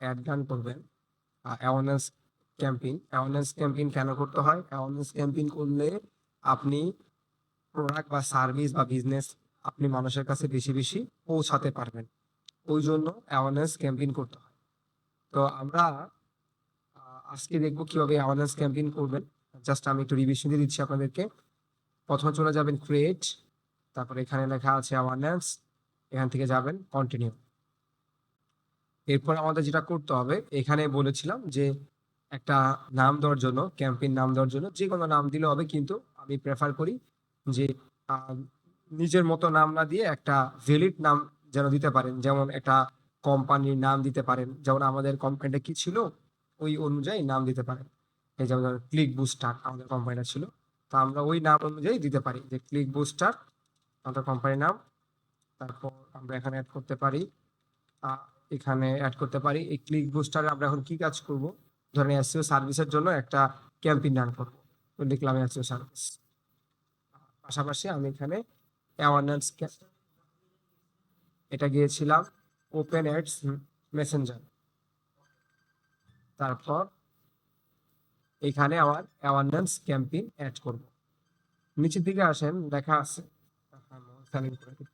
Add run করবেন awareness campaign কেন করতে হয়? অ্যাওয়ারনেস ক্যাম্পেইন করলে আপনি প্রোডাক্ট বা সার্ভিস বা বিজনেস আপনি মানুষের কাছে বেশি বেশি পৌঁছাতে পারবেন। ওই জন্য অ্যাওয়ারনেস ক্যাম্পেইন করতে হয়। তো আমরা আজকে দেখবো কিভাবে অ্যাওয়ারনেস ক্যাম্পেইন করবেন। জাস্ট আমি একটু রিভিশন দিয়ে দিচ্ছি আপনাদেরকে। প্রথমে চলে যাবেন ক্রিয়েট, তারপরে এখানে লেখা আছে অ্যাওয়ারনেস, এখান থেকে যাবেন কন্টিনিউ। এরপর আমাদের যেটা করতে হবে, এখানে বলেছিলাম যে একটা নাম দেওয়ার জন্য, ক্যাম্পেইন নাম দেওয়ার জন্য যে কোনো নাম দিলে হবে, কিন্তু আমি প্রেফার করি যে নিজের মতো নাম না দিয়ে একটা ভ্যালিড নাম যেন দিতে পারেন। যেমন একটা কোম্পানির নাম দিতে পারেন, যেমন আমাদের কোম্পানিটা কি ছিল ওই অনুযায়ী নাম দিতে পারেন। এই যেমন ক্লিক বুস্টার আমাদের কোম্পানিটা ছিল, তো আমরা ওই নাম অনুযায়ী দিতে পারি যে ক্লিক বুস্টার আমাদের কোম্পানির নাম। তারপর আমরা এখানে অ্যাড করতে পারি এই ক্লিক বুস্টারে আমরা এখন কি কাজ করব। ধরেন এসইও সার্ভিসের জন্য একটা ক্যাম্পেইন রান করব, তো লিখলাম এসইও সার্ভিস। পাশাপাশি আমি এখানে অ্যাওয়ারনেস, এটা গিয়েছিলাম ওপেন অ্যাডস মেসেঞ্জার। তারপর এখানে আমার অ্যাওয়ারনেস ক্যাম্পেইন অ্যাড করব। নিচের দিকে আসেন, লেখা আছে সেলিং করে দিই।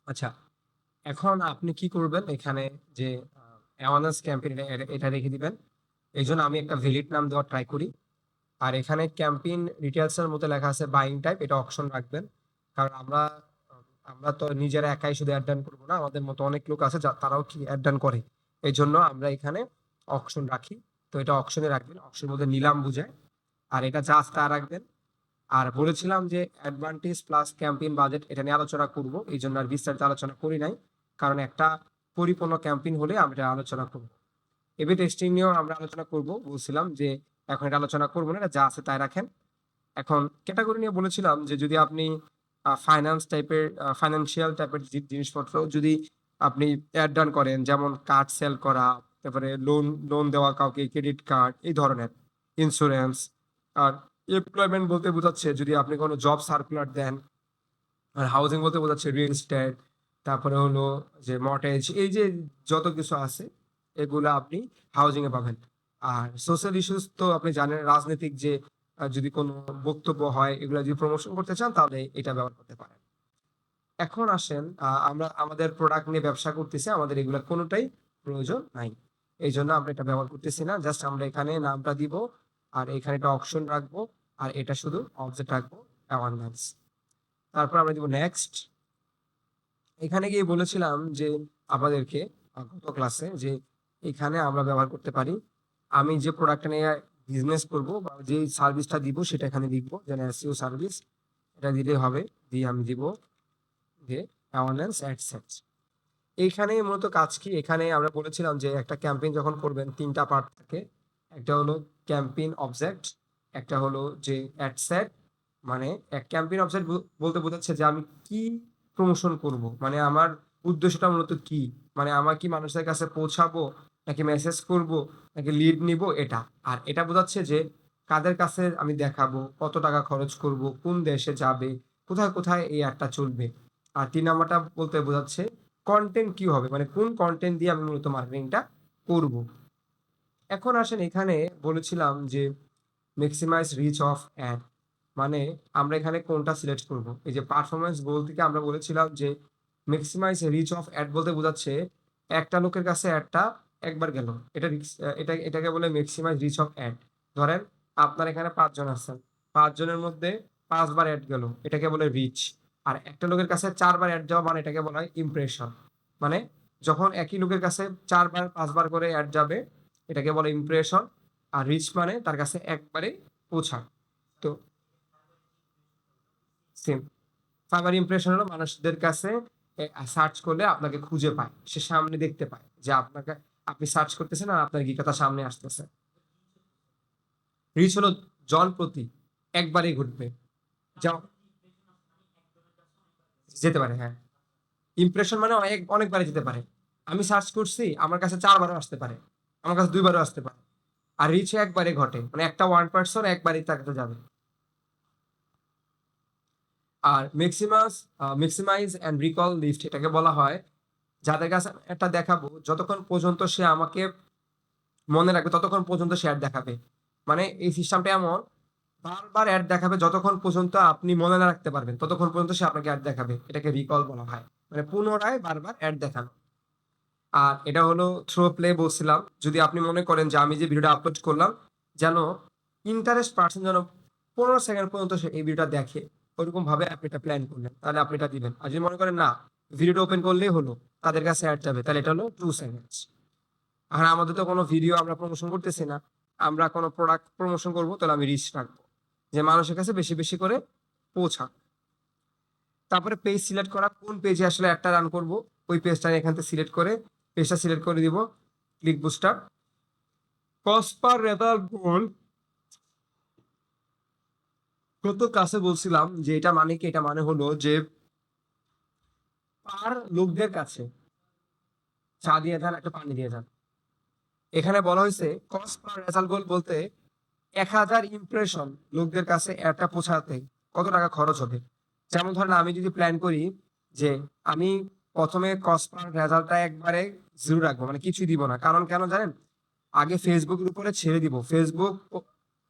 আচ্ছা, এখন আপনি কি করবেন, এখানে যে অ্যাওয়ারনেস ক্যাম্পেইন এটা রেখে দিবেন। এই জন্য আমি একটা ভ্যালিড নাম দেওয়ার ট্রাই করি। আর এখানে ক্যাম্পেইন ডিটেলস এর মধ্যে লেখা আছে বাইং টাইপ, এটা অপশন রাখবেন। কারণ আমরা তো নিজেরা একাই শুধু অ্যাড ডান করবো না, আমাদের মতো অনেক লোক আছে তারাও কি অ্যাড ডান করে। এই জন্য আমরা এখানে অপশন রাখি, তো এটা অপশনে রাখবেন। অপশনের মধ্যে নিলাম বুঝায়, আর এটা জাস্ট তা রাখবেন। আর বলেছিলাম যে অ্যাডভান্টেজ প্লাস ক্যাম্পেইন বাজেট, এটা নিয়ে আলোচনা করব, এই জন্য আর বিস্তারিত আলোচনা করি নাই। কারণ একটা পরিপূর্ণ ক্যাম্পেইন হলে আমরা আলোচনা করব। এবি টেস্টিং নিয়েও আমরা আলোচনা করব, বলছিলাম যে এখন এটা আলোচনা করবো না, এটা যা আছে তাই রাখেন। এখন ক্যাটাগরি নিয়ে বলেছিলাম যে যদি আপনি ফাইন্যান্সিয়াল টাইপের জিনিসপত্র যদি আপনি অ্যাড ডান করেন, যেমন কার্ড সেল করা, তারপরে লোন লোন দেওয়া কাউকে, ক্রেডিট কার্ড, এই ধরনের ইন্স্যুরেন্স। আর এমপ্লয়মেন্ট বলতে বোঝাচ্ছে যদি আপনি কোনো জব সার্কুলার দেন। আর হাউজিং বলতে বোঝাচ্ছে রিয়েল এস্টেট, তারপরে হলো যে মর্টগেজ, এই যে যত কিছু আছে এগুলো আপনি হাউজিং এ পাবেন। আর সোশ্যাল ইস্যুস তো আপনি জানেন, রাজনৈতিক যে যদি কোনো বক্তব্য হয়, এগুলো যদি প্রমোশন করতে চান তাহলে এটা ব্যবহার করতে পারেন। এখন আসেন, আমরা আমাদের প্রোডাক্ট নিয়ে ব্যবসা করতেছি, আমাদের এগুলো কোনোটাই প্রয়োজন নাই। এই জন্য আমরা এটা ব্যবহার করতেছি না। জাস্ট আমরা এখানে নামটা দিব, আর এখানে একটা অপশন রাখবো, আর এটা শুধু অবজেক্ট রাখবো অ্যাওয়ারনেস। তারপর আমরা দিব নেক্সট। এখানে গিয়ে বলেছিলাম যে আপনাদেরকে গত ক্লাসে যে এখানে আমরা ব্যবহার করতে পারি, আমি যে প্রোডাক্টটা নিয়ে বিজনেস করব বা যে সার্ভিসটা দিব সেটা এখানে লিখবো, যেন এসইও সার্ভিস, এটা দিলে হবে। দিয়ে আমি দিব যে অ্যাওয়ারনেস অ্যাডসেটস। এইখানে মূলত কাজ কি, এখানে আমরা বলেছিলাম যে একটা ক্যাম্পেইন যখন করবেন তিনটা পার্ট থাকে। একটা হলো ক্যাম্পেইন অবজেক্ট, একটা হলো যে অ্যাডসেট, মানে এক ক্যাম্পেইন অবজেক্ট বলতে বোঝাচ্ছে যে আমি কি প্রমোশন করব, মানে আমার উদ্দেশ্যটা মূলত কি, মানে আমার কি মানুষের কাছে পৌঁছাবো, নাকি মেসেজ করব, নাকি লিড নিব, এটা। আর এটা বোঝাচ্ছে যে কাদের কাছে আমি দেখাবো, কত টাকা খরচ করব, কোন দেশে যাবে, কোথায় কোথায় এই অ্যাডটা চলবে। আর ৩ নাম্বারটা বলতে বোঝাচ্ছে কন্টেন্ট কি হবে, মানে কোন কন্টেন্ট দিয়ে আমি মূলত মার্কেটিংটা করব। এখন আসেন, এখানে বলেছিলাম যে ম্যাক্সিমাইজ রিচ অফ অ্যাড। মানে আমরা এখানে কোনটা সিলেক্ট করব? এই যে পারফরম্যান্স গোল থেকে আমরা বলেছিলাম যে ম্যাক্সিমাইজ রিচ অফ অ্যাড বলতে বোঝাচ্ছে একটা লোকের কাছে অ্যাডটা একবার গেল। এটাকে বলে ম্যাক্সিমাইজ রিচ অফ অ্যাড। ধরেন আপনার এখানে ৫ জন আছেন। ৫ জনের মধ্যে ৫ বার অ্যাড গেল। এটাকে বলে রিচ। আর একটা লোকের কাছে ৪ বার অ্যাড যাওয়া মানে এটাকে বলা হয় ইমপ্রেশন। মানে যখন একই লোকের কাছে ৪ বার ৫ বার করে অ্যাড যাবে এটাকে বলে ইমপ্রেশন। আর রিচ মানে তার কাছে একবারে পৌঁছায়। তো সেম ফাইবার ইমপ্রেশন হলো মানুষদের কাছে সার্চ করলে আপনাকে খুঁজে পায়, সে সামনে দেখতে পায় যে আপনাকে আপনি সার্চ করতেছেন আর আপনার কি কথা সামনে আসতেছে। রিচ হলো জন প্রতি একবারই ঘটবে, যাও যেতে পারে। হ্যাঁ, ইমপ্রেশন মানে অনেকবারই যেতে পারে। আমি সার্চ করছি আমার কাছে ৪ বারও আসতে পারে, আমার কাছে ২ বারও আসতে পারে। আর রিচ একবারে ঘটে, মানে একটা ওয়ান পার্সন একবারই তার কাছে যাবে। আর ম্যাক্সিমাইজ অ্যান্ড রিকল লিস্ট এটাকে বলা হয় যাদের কাছে একটা দেখাবো যতক্ষণ পর্যন্ত সে আমাকে মনে রাখবে ততক্ষণ পর্যন্ত সে অ্যাড দেখাবে। মানে এই সিস্টেমটা এমন, বারবার অ্যাড দেখাবে যতক্ষণ পর্যন্ত আপনি মনে না রাখতে পারবেন ততক্ষণ পর্যন্ত সে আপনাকে অ্যাড দেখাবে। এটাকে রিকল বলা হয়, মানে পুনরায় বারবার অ্যাড দেখানো। আর এটা হলো থ্রো প্লে বলছিলাম। যদি আপনি মনে করেন যে আমি যে ভিডিওটা আপলোড করলাম যেন ইন্টারেস্ট পার্সন যেন 15 সেকেন্ড পর্যন্ত সে এই ভিডিওটা দেখে, ওরকম ভাবে আপনি এটা প্ল্যান করলেন, তাহলে আপনি এটা দিবেন। আর যদি মনে করেন না ভিডিওটা ওপেন করলেই হলো তাদের কাছে অ্যাড যাবে, তাহলে এটা হলো 2 সেকেন্ডস। আর আমাদের তো কোনো ভিডিও আমরা প্রমোশন করতেছি না, আমরা কোনো প্রোডাক্ট প্রমোশন করবো, তাহলে আমি রিচ রাখবো যে মানুষের কাছে বেশি বেশি করে পৌঁছা। তারপরে পেজ সিলেক্ট করা, কোন পেজে আসলে একটা রান করব ওই পেজটা এখান থেকে সিলেক্ট করে পেজটা সিলেক্ট করে দিব। Click booster cost per result গোল কত কাছে বলছিলাম যে এটা মানে কি, এটা মানে হলো যে পার লোকদের কাছে চা দিয়ে যান একটা পানি দিয়ে যান। এখানে বলা হয়েছে কস্ট পার রেজাল্ট গোল বলতে ১০০০ ইমপ্রেশন লোকদের কাছে একটা পৌঁছাতে কত টাকা খরচ হবে। যেমন ধরেন আমি যদি প্ল্যান করি যে আমি প্রথমে কস্ট পার রেজাল্টটা একবারে 0 রাখবো, মানে কিছুই দিব না। কারণ কেন জানেন, আগে ফেসবুকের উপরে ছেড়ে দিব। ফেসবুক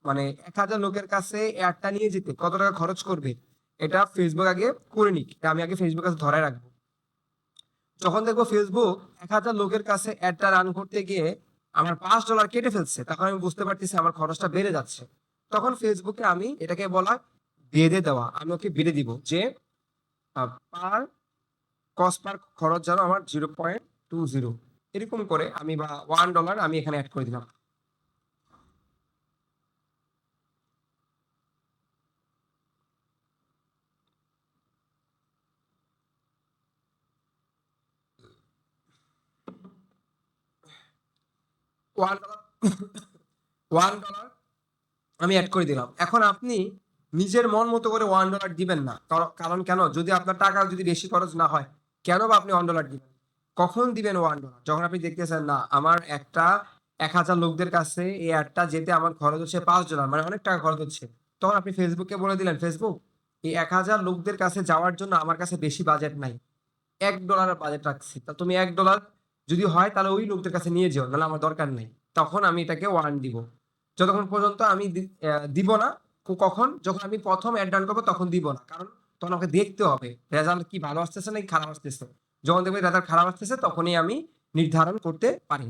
মানে ১০০০ লোকের কাছে অ্যাডটা নিয়ে যেতে কত টাকা খরচ করবে এটা ফেসবুক আগে করে নিক, এটা আমি আগে ফেসবুক কাছে ধরে রাখবো। যখন দেখবো ফেসবুক ১০০০ লোকের কাছে অ্যাডটা রান করতে গিয়ে আমার $৫ কেটে ফেলছে, তখন আমি বুঝতে পারতেছি আমার খরচটা বেড়ে যাচ্ছে। তখন ফেসবুকে আমি এটাকে বলা বেঁধে দেওয়া, আমি ওকে বেঁধে দিব যে পার কস্ট পার খরচ যেন আমার 0.20 এরকম করে আমি, বা $1 আমি এখানে অ্যাড করে দিলাম। $1 $1 আমি অ্যাড করে দিলাম। এখন আপনি নিজের মন মতো করে $1 দিবেন না। কারণ কেন, যদি আপনার টাকা যদি বেশি খরচ না হয় কেন বা আপনি $1 দিবেন? কখন দিবেন $1? যখন আপনি দেখতেছেন না আমার একটা ১০০০ লোকদের কাছে এই অ্যাডটা যেতে আমার খরচ হচ্ছে $5, মানে অনেক টাকা খরচ হচ্ছে। তখন আপনি ফেসবুককে বলে দিলেন, ফেসবুক এই ১০০০ লোকদের কাছে যাওয়ার জন্য আমার কাছে বেশি বাজেট নাই, $1 বাজেট রাখছি, তা তুমি $1 যদি হয় তাহলে ওই লোকদের কাছে নিয়ে যেও, নাহলে আমার দরকার নেই। তখন আমি এটাকে 1 দিব। যতক্ষণ পর্যন্ত আমি দিব না, কখন, যখন আমি প্রথম অ্যাড রান করবো তখন দিব না। কারণ তখন আমাকে দেখতে হবে রেজাল্ট কি ভালো আসতেছে নাকি খারাপ আসতেছে। যখন দেখবে রেজাল্ট খারাপ আসতেছে তখনই আমি নির্ধারণ করতে পারি।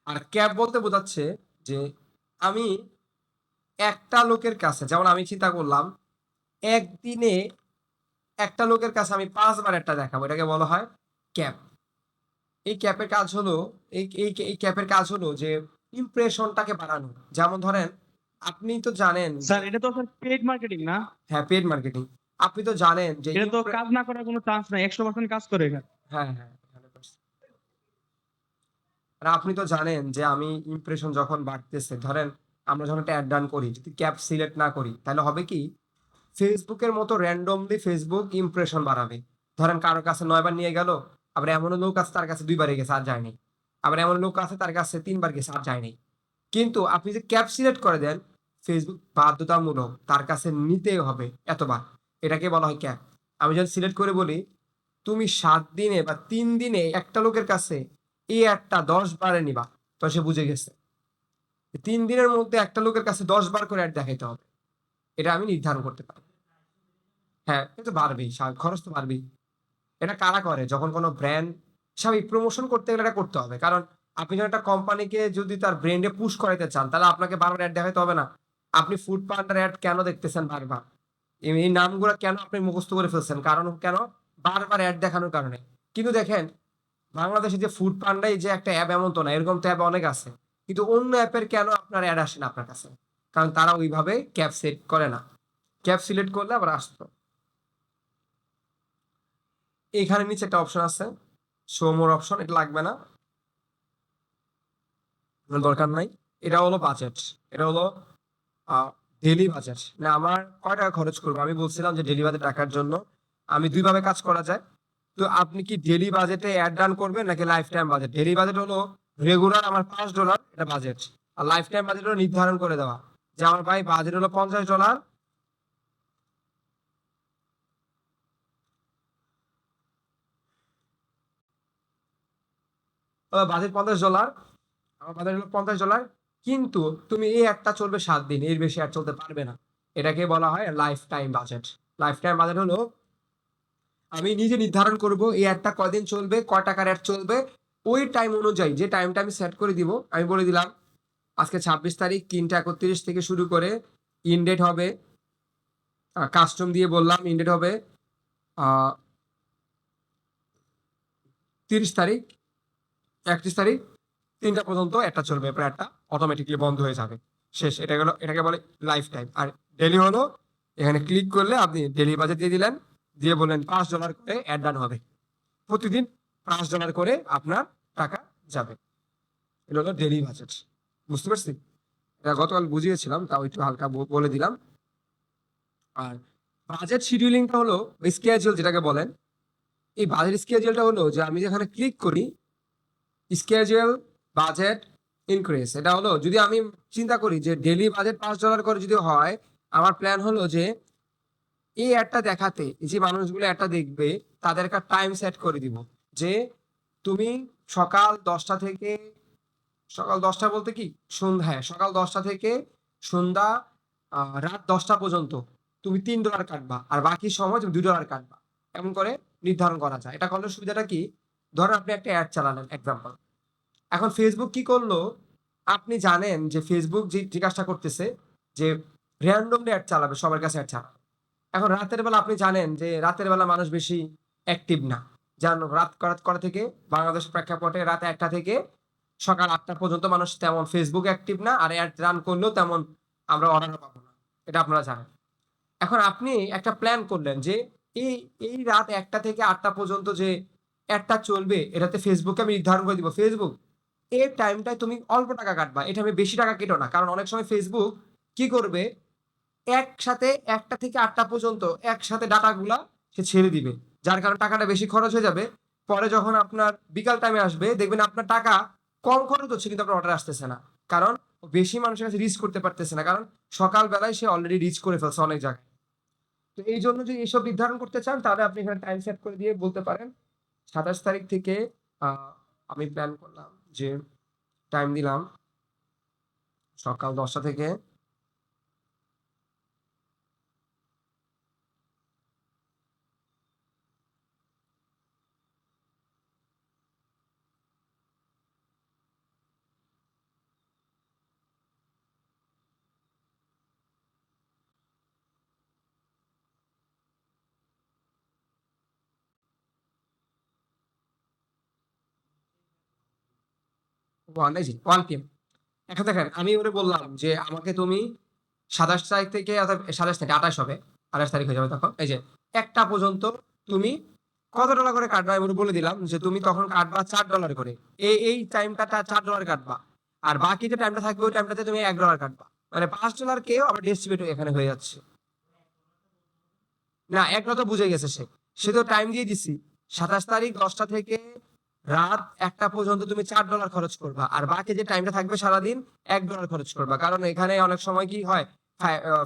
আর ক্যাপ বলতে বোঝাচ্ছে যে আমি একটা লোকের কাছে, যেমন আমি চিন্তা করলাম একদিনে একটা লোকের কাছে আমি ৫ বার একটা দেখাবো, এটাকে বলা হয় ক্যাপ। এই ক্যাপের কাজ হলো এই ক্যাপের কাজ হলো যে ইমপ্রেশনটাকে বাড়ানো। যেমন ধরেন আপনি তো জানেন যে স্যার এটা তো স্যার পেইড মার্কেটিং না? হ্যাঁ, পেড মার্কেটিং। আপনি তো জানেন যে এটা তো কাজ না করার কোনো চান্স নাই, 100% কাজ করে এখানে। হ্যাঁ হ্যাঁ 100%। আর আপনি তো জানেন যে আমি ইমপ্রেশন যখন বাড়তেছে, ধরেন আমরা যখন একটা অ্যাড রান করি যদি ক্যাপ সিলেক্ট না করি তাহলে হবে কি, ফেসবুকের মতো র্যান্ডমলি ফেসবুক ইমপ্রেশন বাড়াবে। ধরেন কারোর কাছে ৯ বার নিয়ে গেল, আবার এমনও লোক আছে তার কাছে ২ বারে গেছে আর যায়নি, আবার এমন লোক আছে তার কাছে ৩ বার গেছে আর যায়নি। কিন্তু আপনি যে ক্যাপ সিলেক্ট করে দেন, ফেসবুক বাধ্যতামূলক তার কাছে নিতেই হবে এতবার, এটাকে বলা হয় ক্যাপ। আমি যদি সিলেক্ট করে বলি তুমি ৭ দিনে বা ৩ দিনে একটা লোকের কাছে এই অ্যাডটা ১০ বারে নিবা, তো সে বুঝে গেছে। 3 দিনের মধ্যে একটা লোকের কাছে 10 বার করে অ্যাড দেখাইতে হবে, এটা আমি নির্ধারণ করতে পারি। হ্যাঁ, কিন্তু বাড়বেই, খরচ তো বাড়বেই। এটা কারা করে? যখন কোনো ব্র্যান্ড স্বাভাবিক প্রমোশন করতে গেলে এটা করতে হবে। কারণ আপনি যখন একটা কোম্পানিকে যদি তার ব্র্যান্ডে পুশ করাইতে চান, তাহলে আপনাকে বারবার অ্যাড দেখাইতে হবে না? আপনি ফুড পান্ডার অ্যাড কেন দেখতেছেন বারবার? এই নামগুলা কেন আপনি মুখস্থ করে ফেলছেন? কারণ কেন? বারবার অ্যাড দেখানোর কারণে। কিন্তু দেখেন, বাংলাদেশে যে ফুড পান্ডাই যে একটা অ্যাপ এমন তো না, এরকম তো অ্যাপ অনেক আছে। কিন্তু অন্য অ্যাপের কেন আপনার অ্যাড আসে না আপনার কাছে? কারণ তারা ওইভাবে ক্যাপ সেট করে না। ক্যাপ সিলেক্ট করলে আবার আসতো। এইখানে নিচে একটা অপশন আছে, শো মোর অপশন, এটা লাগবে না, দরকার নাই। এটা হলো বাজেট, এটা হলো ডেইলি বাজেট। না আমার কয় টাকা খরচ করবো, আমি বলছিলাম যে ডেইলি বাজেট রাখার জন্য আমি দুইভাবে কাজ করা যায়। তো আপনি কি ডেইলি বাজেটে অ্যাড রান করবেন নাকি life time budget? Daily budget হলো রেগুলার আমার $5, এটা বাজেট। আর লাইফ টাইম বাজেট হলো নির্ধারণ করে দেওয়া যে আমার ভাই বাজেট হলো $50, বাজেট $50, আমার বাজেট হলো $50, কিন্তু তুমি এই একটা চলবে 7 দিন, এর বেশি আর চলতে পারবে না। এটাকে বলা হয় life time budget. Life time budget হলো আমি নিজে নির্ধারণ করব এই অ্যাডটা কয়দিন চলবে, কয় টাকার অ্যাড চলবে, ওই টাইম অনুযায়ী যে টাইমটা আমি সেট করে দিব, আমি বলে দিলাম আজকে 26 তারিখ 3টা 31 থেকে শুরু করে ইনডেট হবে, কাস্টম দিয়ে বললাম ইনডেট হবে 30 তারিখ, 31 তারিখ, 3টা পর্যন্ত একটা চলবে, একটা অটোমেটিকলি বন্ধ হয়ে যাবে, শেষ। এটা হলো, এটাকে বলে লাইফ টাইম। আর ডেলি হলো এখানে ক্লিক করলে আপনি ডেলি বাজেট দিয়ে দিলেন, দিয়ে বললেন $5 করে অ্যাড ডান হবে, প্রতিদিন $5 করে আপনার টাকা যাবে। এটা হলো ডেলি বাজেট। বুঝতে পারছি? এটা গতকাল বুঝিয়েছিলাম, তাও একটু হালকা বলে দিলাম। আর বাজেট শিডিউলিংটা হলো স্কেজুয়াল যেটাকে বলেন। এই বাজেট স্কেজুয়ালটা হলো যে আমি যেখানে ক্লিক করি স্কেজুয়াল বাজেট ইনক্রিজ, এটা হলো যদি আমি চিন্তা করি যে ডেলি বাজেট $5 করে যদি হয়, আমার প্ল্যান হলো যে এই অ্যাডটা দেখাতে যে মানুষগুলো অ্যাডটা দেখবে তাদের একটা টাইম সেট করে দিব যে তুমি সকাল 10টা থেকে, সকাল 10টা বলতে কি সন্ধ্যা, হ্যাঁ, সকাল 10টা থেকে সন্ধ্যা রাত 10টা পর্যন্ত তুমি $3 কাটবা, আর বাকি সময় তুমি $2 কাটবা। এমন করে নির্ধারণ করা যায়। এটা করলে সুবিধাটা কি? ধরেন আপনি একটা অ্যাড চালালেন এক্সাম্পল, এখন ফেসবুক কি করলো, আপনি জানেন যে ফেসবুক যে কাজটা করতেছে যে র্যান্ডমলি অ্যাড চালাবে, সবার কাছে অ্যাড চালাবে। এখন রাতের বেলা আপনি জানেন যে রাতের বেলা মানুষ বেশি অ্যাক্টিভ না, জানো রাত করা থেকে বাংলাদেশের প্রেক্ষাপটে রাত 1টা থেকে সকাল 8টা পর্যন্ত মানুষ তেমন ফেসবুক অ্যাক্টিভ না, আর অ্যাড রান করলেও তেমন আমরা অর্ডার পাবো না, এটা আপনারা জানেন। এখন আপনি একটা প্ল্যান করলেন যে এই এই রাত 1টা থেকে 8টা পর্যন্ত যে অ্যাডটা চলবে এটাতে ফেসবুকে আমি নির্ধারণ করে দিব ফেসবুক এই টাইমটায় তুমি অল্প টাকা কাটবা, এটা আমি বেশি টাকা কেটো না। কারণ অনেক সময় ফেসবুক কি করবে, একসাথে 1টা থেকে 8টা পর্যন্ত একসাথে ডাটাগুলা সে ছেড়ে দিবে, যার কারণে টাকাটা বেশি খরচ হয়ে যাবে। পরে যখন আপনার বিকাল টাইমে আসবে দেখবেন আপনার টাকা কম খরচ হচ্ছে কিন্তু আপনার অর্ডার আসতেছে না, কারণ বেশি মানুষের কাছে রিচ করতে পারতেছে না, কারণ সকালবেলায় সে অলরেডি রিচ করে ফেলছে অনেক জায়গায়। তো এই জন্য যদি এইসব নির্ধারণ করতে চান তাহলে আপনি এখানে টাইম সেট করে দিয়ে বলতে পারেন 27 তারিখ থেকে আমি প্ল্যান করলাম যে টাইম দিলাম সকাল 10টা থেকে ওয়ান PM। এখন দেখেন আমি ওরে বললাম যে আমাকে তুমি 27 তারিখ থেকে, অর্থাৎ 27 থেকে 28 হবে, 28 তারিখ হয়ে যাবে তখন, এই যে 1টা পর্যন্ত তুমি কত ডলার করে কাটবা, আমি ওরে বলে দিলাম যে তুমি তখন কাটবা $4 করে, এই টাইমটা $4 কাটবা, আর বাকি যে টাইমটা থাকবে ওই টাইমটাতে তুমি $1 কাটবা, মানে $5 কেও আবার ডিস্ট্রিবিউট এখানে হয়ে যাচ্ছে। না, একটা তো বুঝে গেছে সে, সে তো টাইম দিয়ে দিছি 27 তারিখ 10টা থেকে রাত 1টা পর্যন্ত তুমি $4 খরচ করবা, আর বাকি যে টাইমটা থাকবে সারাদিন $1 খরচ করবা। কারণ এখানে অনেক সময় কি হয়,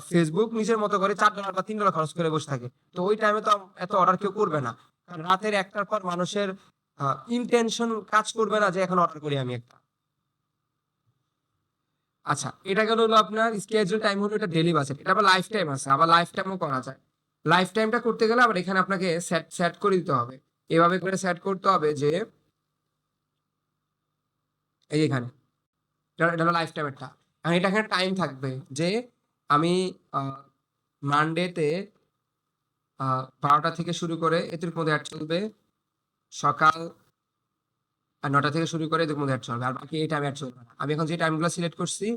ফেসবুক নিজের মতো করে $4 বা $3 খরচ করে বসে থাকে, তো ওই টাইমে তো এত অর্ডার কেউ করবে না, কারণ রাতের 1টার পর মানুষের ইন্টেনশন কাজ করবে না যে এখন অর্ডার করি আমি একটা। আচ্ছা, এটা গেল হলো আপনার স্কেজুয়াল টাইম, হলো এটা ডেইলি বাজেট। এটা আবার লাইফ টাইম আছে, আবার লাইফ টাইমও করা যায়। লাইফ টাইমটা করতে গেলে আবার এখানে আপনাকে সেট সেট করে দিতে হবে। এভাবে করে সেট করতে হবে যে এই যে এখানে এটা হলো লাইফ টাইমেরটা। আর এটা এখানে টাইম থাকবে যে আমি মানডেতে 12টা থেকে শুরু করে এটির মধ্যে অ্যাড চলবে, সকাল 9টা থেকে শুরু করে এদের মধ্যে অ্যাড চলবে, আর বাকি এই টাইম অ্যাড চলবে না। আমি এখন যে টাইমগুলো সিলেক্ট করছি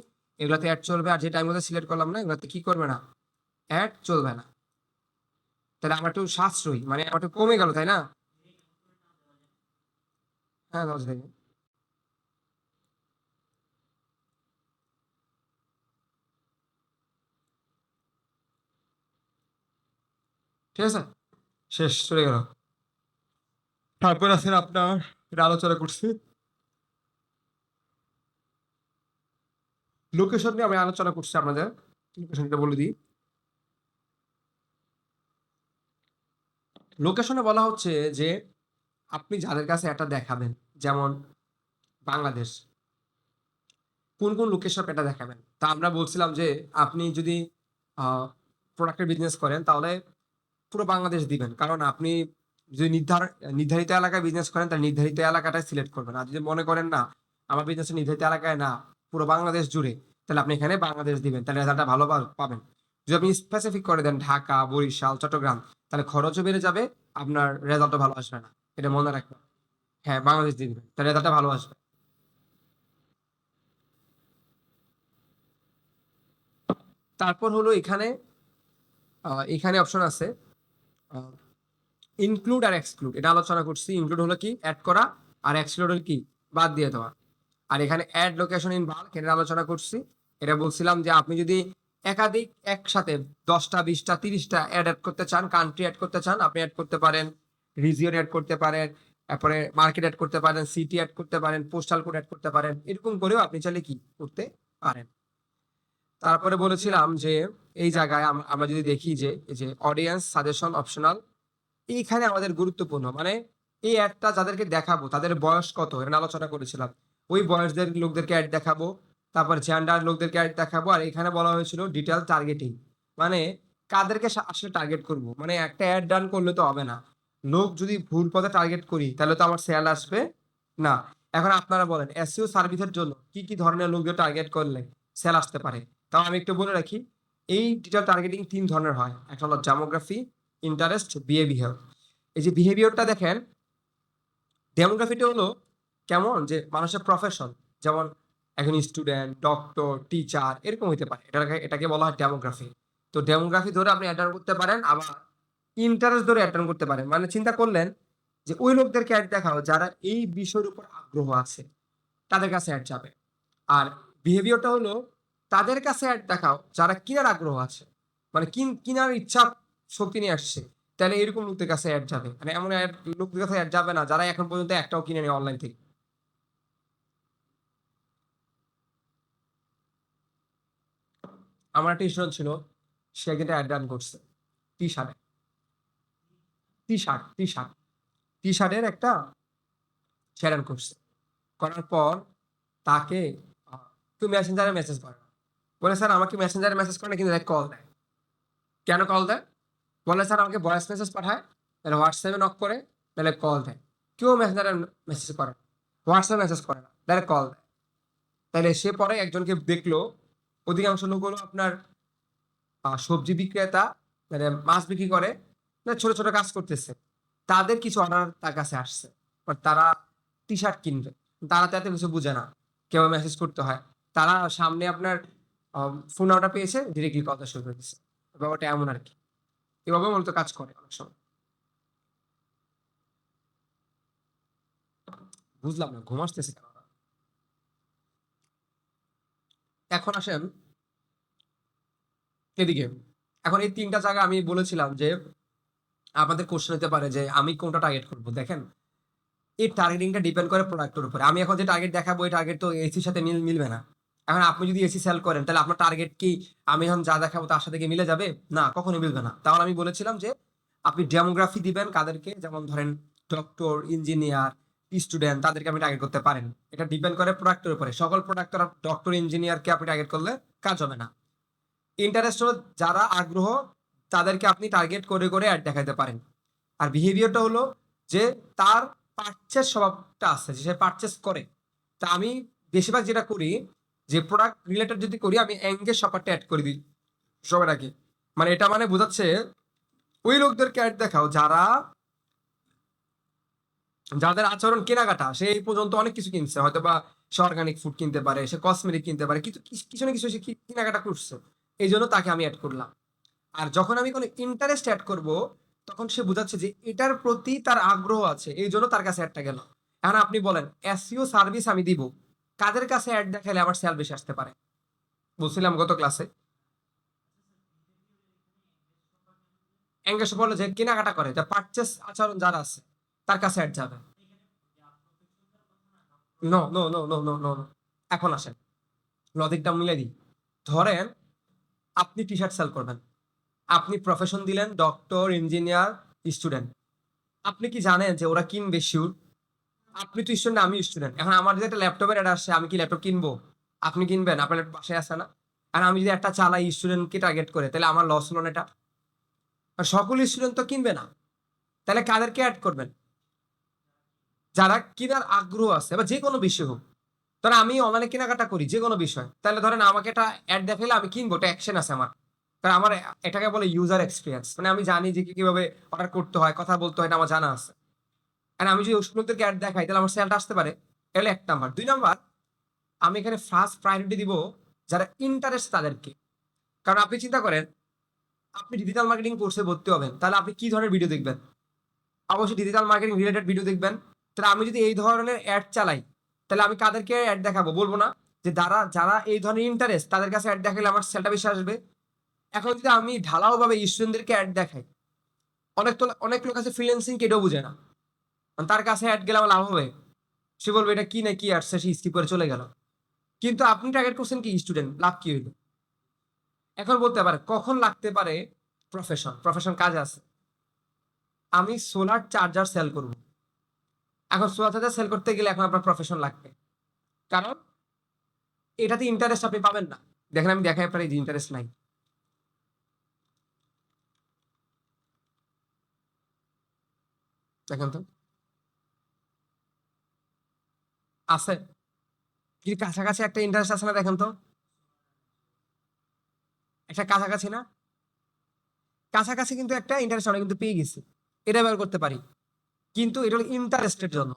এগুলোতে অ্যাড চলবে, আর যে টাইমগুলো সিলেক্ট করলাম না এগুলোতে কি করবে না, অ্যাড চলবে না। তাহলে আমার একটু সাশ্রয়ী, মানে আমার একটু কমে গেল, তাই না? হ্যাঁ, লজ দেখি। ঠিক আছে, শেষ, চলে গেল। তারপর আছেন আপনার, এটা আলোচনা করছি লোকেশন নিয়ে, আমি আলোচনা করছি আপনাদের। লোকেশনটা বলে দিই। লোকেশনে বলা হচ্ছে যে আপনি যাদের কাছে এটা দেখাবেন, যেমন বাংলাদেশ, কোন কোন লোকেশন এটা দেখাবেন। তা আমরা বলছিলাম যে আপনি যদি প্রোডাক্টের বিজনেস করেন তাহলে পুরো বাংলাদেশ দিবেন, কারণ আপনি যদি নির্ধারিত এলাকায় বিজনেস করেন তাহলে নির্ধারিত এলাকাটাই সিলেক্ট করবেন। আর যদি মনে করেন না আমার বিজনেস নির্ধারিত এলাকায় না, পুরো বাংলাদেশ জুড়ে, তাহলে আপনি এখানে বাংলাদেশ দিবেন, তাহলে রেজাল্টটা ভালো পাবেন। যদি আপনি স্পেসিফিক করে দেন ঢাকা, বরিশাল, চট্টগ্রাম, তাহলে খরচও বেড়ে যাবে, আপনার রেজাল্টও ভালো আসবে না। এটা মনে রাখবেন। হ্যাঁ, বাংলাদেশ দিয়ে দিবেন, তাহলে রেজাল্টটা ভালো আসবে। তারপর হলো এখানে এখানে অপশন আছে ইনক্লুড আর এক্সক্লুড, এটা আলোচনা করছি। ইনক্লুড হলো কি অ্যাড করা, আর এক্সক্লুড হলো কি বাদ দিয়ে দেওয়া। আর এখানে অ্যাড লোকেশন ইন বাল্ক, এটা আলোচনা করছি। এটা বলছিলাম যে আপনি যদি একাধিক একসাথে 10টা, 20টা, 30টা অ্যাড করতে চান, কান্ট্রি অ্যাড করতে চান, আপনি অ্যাড করতে পারেন, রিজিয়ন অ্যাড করতে পারেন, তারপরে মার্কেট অ্যাড করতে পারেন, সিটি অ্যাড করতে পারেন, পোস্টাল কোড অ্যাড করতে পারেন, এরকম করেও আপনি চাইলে কি করতে পারেন। তারপরে বলেছিলাম যে এই জায়গায় আমরা যদি দেখি যে এই যে অডিয়েন্স সাজেশন অপশনাল, এইখানে আমাদের গুরুত্বপূর্ণ, মানে এই অ্যাডটা যাদেরকে দেখাবো তাদের বয়স কত, এটা আলোচনা করেছিলাম। ওই বয়সদের লোকদেরকে অ্যাড দেখাবো, তারপর জেন্ডার লোকদেরকে অ্যাড দেখাবো। আর এখানে বলা হয়েছিল ডিটেল টার্গেটিং, মানে কাদেরকে আসলে টার্গেট করব। মানে একটা অ্যাড ডান করলে তো হবে না, লোক যদি ভুল পথে টার্গেট করি তাহলে তো আমার সেল আসবে না। এখন আপনারা বলেন এসইও সার্ভিসের জন্য কি কি ধরনের লোকদের টার্গেট করলে সেল আসতে পারে। তাও আমি একটু বলে রাখি, এই ডিটেল টার্গেটিং 3 ধরনের হয়। একটা হলো ডেমোগ্রাফি, ইন্টারেস্ট, বিহেভিয়ার। এই যে বিহেভিয়ারটা দেখেন, ডেমোগ্রাফিটা হলো কেমন, যে মানুষের প্রফেশন, যেমন একজন স্টুডেন্ট, ডক্টর, টিচার, এরকম হইতে পারে, এটাকে বলা হয় ডেমোগ্রাফি। তো ডেমোগ্রাফি ধরে আপনি অ্যাটেন্ড করতে পারেন, আবার ইন্টারেস্ট ধরে অ্যাটেন্ড করতে পারেন। মানে চিন্তা করলেন যে ওই লোকদেরকে অ্যাড দেখাও যারা এই বিষয়ের উপর আগ্রহ আছে, তাদের কাছে অ্যাড যাবে। আর বিহেভিয়ারটা হলো তাদের কাছে অ্যাড দেখাও যারা কেনার আগ্রহ আছে, মানে কিনার ইচ্ছা শক্তি নিয়ে আসছে, তাহলে এরকম লোকদের কাছে অ্যাড যাবে। মানে এমন লোকদের কাছে অ্যাড যাবে না যারা এখন পর্যন্ত একটাও কিনে নেয় অনলাইন থেকে। আমার একটা স্টুডেন্ট ছিল, সে কিন্তু অ্যাড রান করছে টি শার্টে, টি শার্টের একটা সে রান করছে। করার পর তাকে কেউ মেসেঞ্জারে মেসেজ করে, বলে স্যার আমাকে মেসেঞ্জারে মেসেজ করে না, কিন্তু কল দেয়। কেন কল দেয়? বলে স্যার আমাকে ভয়েস মেসেজ পাঠায়, তাহলে হোয়াটসঅ্যাপে নক করে, তাহলে কল দেয়। কেউ মেসেঞ্জারে মেসেজ করে না, হোয়াটসঅ্যাপে মেসেজ করে না, ডাইরেক্ট কল দেয়। তাহলে সে পরে একজনকে দেখলো, অধিকাংশ লোক হলো আপনার সবজি বিক্রেতা, মানে মাছ বিক্রি করে, মানে ছোট ছোট কাজ করতেছে, তাদের কিছু অর্ডার তার কাছে আসছে, বাট তারা টি শার্ট কিনবে, তারা তাতে কিছু বুঝে না কেউ মেসেজ করতে হয়। তারা সামনে আপনার ফোন নাম্বারটা পেয়েছে, ডিরেক্টলি কথা শুরু করে দিচ্ছে। ব্যাপারটা এমন আর কি, এভাবে মূলত কাজ করে অনেক সময়। বুঝলাম না, ঘুম আসতেছে কেন? এখন আসেন এদিকে। এখন এই 3টা জায়গা আমি বলেছিলাম যে আপনাদের কোশ্চেন হতে পারে যে আমি কোনটা টার্গেট করব। দেখেন, এই টার্গেটিংটা ডিপেন্ড করে প্রোডাক্টের উপরে। আমি এখন যে টার্গেট দেখাবো এই টার্গেট তো এসির সাথে মিলবে না। এখন আপনি যদি এসি সেল করেন তাহলে আপনার টার্গেট কি আমি এখন যা দেখাবো তার সাথে কি মিলে যাবে? না, কখনোই মিলবে না। তাহলে আমি বলেছিলাম যে আপনি ডেমোগ্রাফি দিবেন কাদেরকে, যেমন ধরেন ডক্টর, ইঞ্জিনিয়ার, স্টুডেন্ট তাদেরকে আপনি টার্গেট করতে পারেন। এটা ডিপেন্ড করে প্রোডাক্টের উপরে। সকল প্রোডাক্ট ডক্টর ইঞ্জিনিয়ারকে আপনি টার্গেট করলে কাজ হবে না। ইন্টারেস্ট হলো যারা আগ্রহ তাদেরকে আপনি টার্গেট করে করে অ্যাড দেখাতে পারেন। আর বিহেভিয়ারটা হলো যে তার পারচেস স্বভাবটা আছে, যে সে পারচেস করে। তা আমি বেশিরভাগ যেটা করি, যে প্রোডাক্ট রিলেটেড যদি করি, আমি এঙ্গেজ শপারটা অ্যাড করে দিই সবার আগে। মানে এটা মানে বোঝাচ্ছে ওই লোকদেরকে অ্যাড দেখাও যাদের আচরণ কেনাকাটা, সে এই পর্যন্ত অনেক কিছু কিনছে, হয়তো বা সে অর্গানিক ফুড কিনতে পারে, সে কসমেটিক কিনতে পারে, কিছু কিছু না কিছু সে কেনাকাটা করছে, এই জন্য তাকে আমি অ্যাড করলাম। আর যখন আমি কোনো ইন্টারেস্ট অ্যাড করব, তখন সে বোঝাচ্ছে যে এটার প্রতি তার আগ্রহ আছে, এই জন্য তার কাছে অ্যাডটা গেল। এখন আপনি বলেন এসইও সার্ভিস আমি দিব, কাদের কাছে অ্যাড দেখালে আমার সেল বেশি আসতে পারে? বলছিলাম গত ক্লাসে, এঙ্গেজ বলে যে কেনাকাটা করে, যা পারচেস আচরণ যারা আছে তার কাছে অ্যাড যাবে। No no no no no no no, এখন আসেন লজিকটা মিলে দিই। ধরেন আপনি টি শার্ট সেল করবেন, আপনি প্রফেশন দিলেন ডক্টর, ইঞ্জিনিয়ার, স্টুডেন্ট। আপনি কি জানেন যে ওরা কিনবে শিওর? আপনি তো স্টুডেন্ট, আমি স্টুডেন্ট। এখন আমার যদি একটা ল্যাপটপের অ্যাড আসে, আমি কি ল্যাপটপ কিনবো? আপনি কিনবেন? আপনার laptop বাসায় আসে না? আর আমি যদি একটা চালাই স্টুডেন্টকে টার্গেট করে, তাহলে আমার লস হলো না এটা? আর সকল স্টুডেন্ট তো কিনবে না, তাহলে কাদেরকে অ্যাড করবেন? যারা কেনার আগ্রহ আছে, বা যে কোনো বিষয় হোক। ধরেন আমি অনলাইনে কেনাকাটা করি যে কোনো বিষয়, তাহলে ধরেন আমাকে একটা অ্যাড দেখালে আমি কিনবো, এটা অ্যাকশন আছে আমার। কারণ আমার এটাকে বলে ইউজার এক্সপিরিয়েন্স, মানে আমি জানি যে কিভাবে অর্ডার করতে হয়, কথা বলতে হয়, এটা আমার জানা আছে। আর আমি যদি স্টুডেন্টদেরকে অ্যাড দেখাই, তাহলে আমার সেলটা আসতে পারে। এগুলো 1 নাম্বার। 2 নাম্বার, আমি এখানে ফার্স্ট প্রায়োরিটি দিব যারা ইন্টারেস্ট তাদেরকে। কারণ আপনি চিন্তা করেন, আপনি ডিজিটাল মার্কেটিং কোর্সে ভর্তি হবেন, তাহলে আপনি কি ধরনের ভিডিও দেখবেন? অবশ্যই ডিজিটাল মার্কেটিং রিলেটেড ভিডিও দেখবেন। তাহলে আমি যদি এই ধরনের অ্যাড চালাই, তাহলে আমি কাদেরকে অ্যাড দেখাবো? বলবো না যে যারা যারা এই ধরনের ইন্টারেস্ট তাদের কাছে অ্যাড দেখালে আমার সেলটা বেশি আসবে। এখন যদি আমি ঢালাও ভাবে স্টুডেন্টদেরকে অ্যাড দেখাই, অনেক লোক আছে ফ্রিল্যান্সিং এটাও বুঝে না, তার কাছে অ্যাড গেলে আমার লাভ হবে? সে বলবে এটা কি না কি আসছে, সে স্কিপ করে চলে গেল। কিন্তু আপনি টার্গেট করছেন কি স্টুডেন্ট, লাভ কি হইলো? এখন বলতে পারে কখন লাগতে পারে প্রফেশন কাজ আছে। আমি সোলার চার্জার সেল করব, এখন সোলার চার্জার সেল করতে গেলে এখন আপনার প্রফেশন লাগবে, কারণ এটাতে ইন্টারেস্ট আপনি পাবেন না। দেখেন আমি দেখাই আপনার এই যে ইন্টারেস্ট নাই, দেখেন তো আছে কি কাছাকাছি একটা ইন্টারেস্ট আছে না? দেখেন তো একটা কাছাকাছি না? কাছাকাছি কিন্তু একটা ইন্টারেস্ট আমরা কিন্তু পেয়ে গেছি, এটা ব্যবহার করতে পারি, কিন্তু এটা হলো ইন্টারেস্টের জন্য।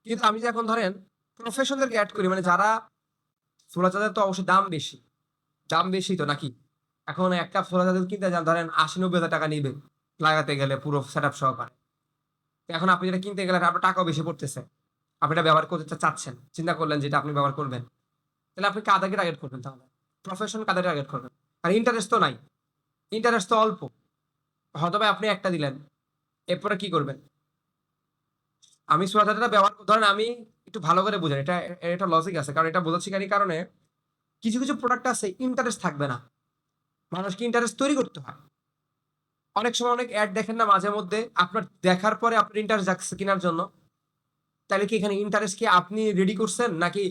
কিন্তু আমি যে এখন ধরেন প্রফেশনদেরকে অ্যাড করি, মানে যারা সোলার চার্জার, তো অবশ্যই দাম বেশি তো নাকি? এখন একটা সোলার চার্জার কিনতে যান, ধরেন ৮০-৯০ হাজার টাকা নিবে লাগাতে গেলে পুরো সেট আপ সহকারে। তো এখন আপনি যেটা কিনতে গেলে আপনার টাকাও বেশি পড়তেছে, আপনি এটা ব্যবহার করতে চাচ্ছেন, চিন্তা করলেন যেটা আপনি ব্যবহার করবেন, তাহলে আপনি কাদেরকে টার্গেট করবেন? তাহলে প্রফেশন কাদের টার্গেট করবেন? আর ইন্টারেস্ট তো নাই, ইন্টারেস্ট তো অল্প, হয়তো বা আপনি একটা দিলেন, এরপরে কি করবেন? আমি সোলার চার্জারটা ব্যবহার ধরেন আমি একটু ভালো করে বুঝেন, এটা লজিক আছে, কারণ এটা বোঝাচ্ছি এই কারণে কিছু কিছু প্রোডাক্ট আছে ইন্টারেস্ট থাকবে না, মানুষকে ইন্টারেস্ট তৈরি করতে হয়। অনেক সময় অনেক অ্যাড দেখেন না মাঝে মধ্যে, আপনার দেখার পরে আপনার ইন্টারেস্ট যাচ্ছে কেনার জন্য, তাহলে কি এখানে ইন্টারেস্ট কি আপনি রেডি করছেন, নাকি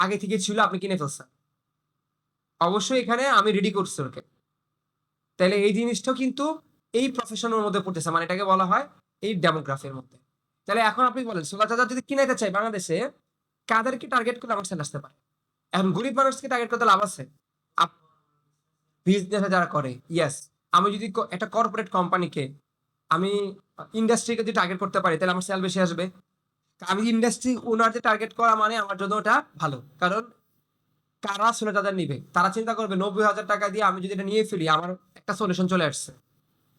আগে থেকে ছিল আপনি কিনে ফেলছেন? অবশ্যই এখানে আমি রেডি করছি ওকে। তাহলে এই জিনিসটাও কিন্তু এই প্রফেশনের মধ্যে পড়তেছে, মানে এটাকে বলা হয় এই ডেমোগ্রাফির মধ্যে। তাহলে এখন আপনি বলেন সোলার চার্জার যদি কিনাইতে চাই বাংলাদেশে, কাদেরকে টার্গেট করে আমার সেল আসতে পারে? এখন গরিব মানুষকে টার্গেট করতে লাভ আছে? বিজনেস যারা করে, ইয়েস। আমি যদি একটা কর্পোরেট কোম্পানিকে, আমি ইন্ডাস্ট্রিকে যদি টার্গেট করতে পারি, তাহলে আমার সেল বেশি আসবে। আমি ইন্ডাস্ট্রি ওনারদের টার্গেট করা মানে আমার জন্য ওটা ভালো, কারণ কারা সোলার চার্জার নিবে তারা চিন্তা করবে ৯০ হাজার টাকা দিয়ে আমি যদি এটা নিয়ে ফেলি, আমার একটা সলিউশন চলে আসছে।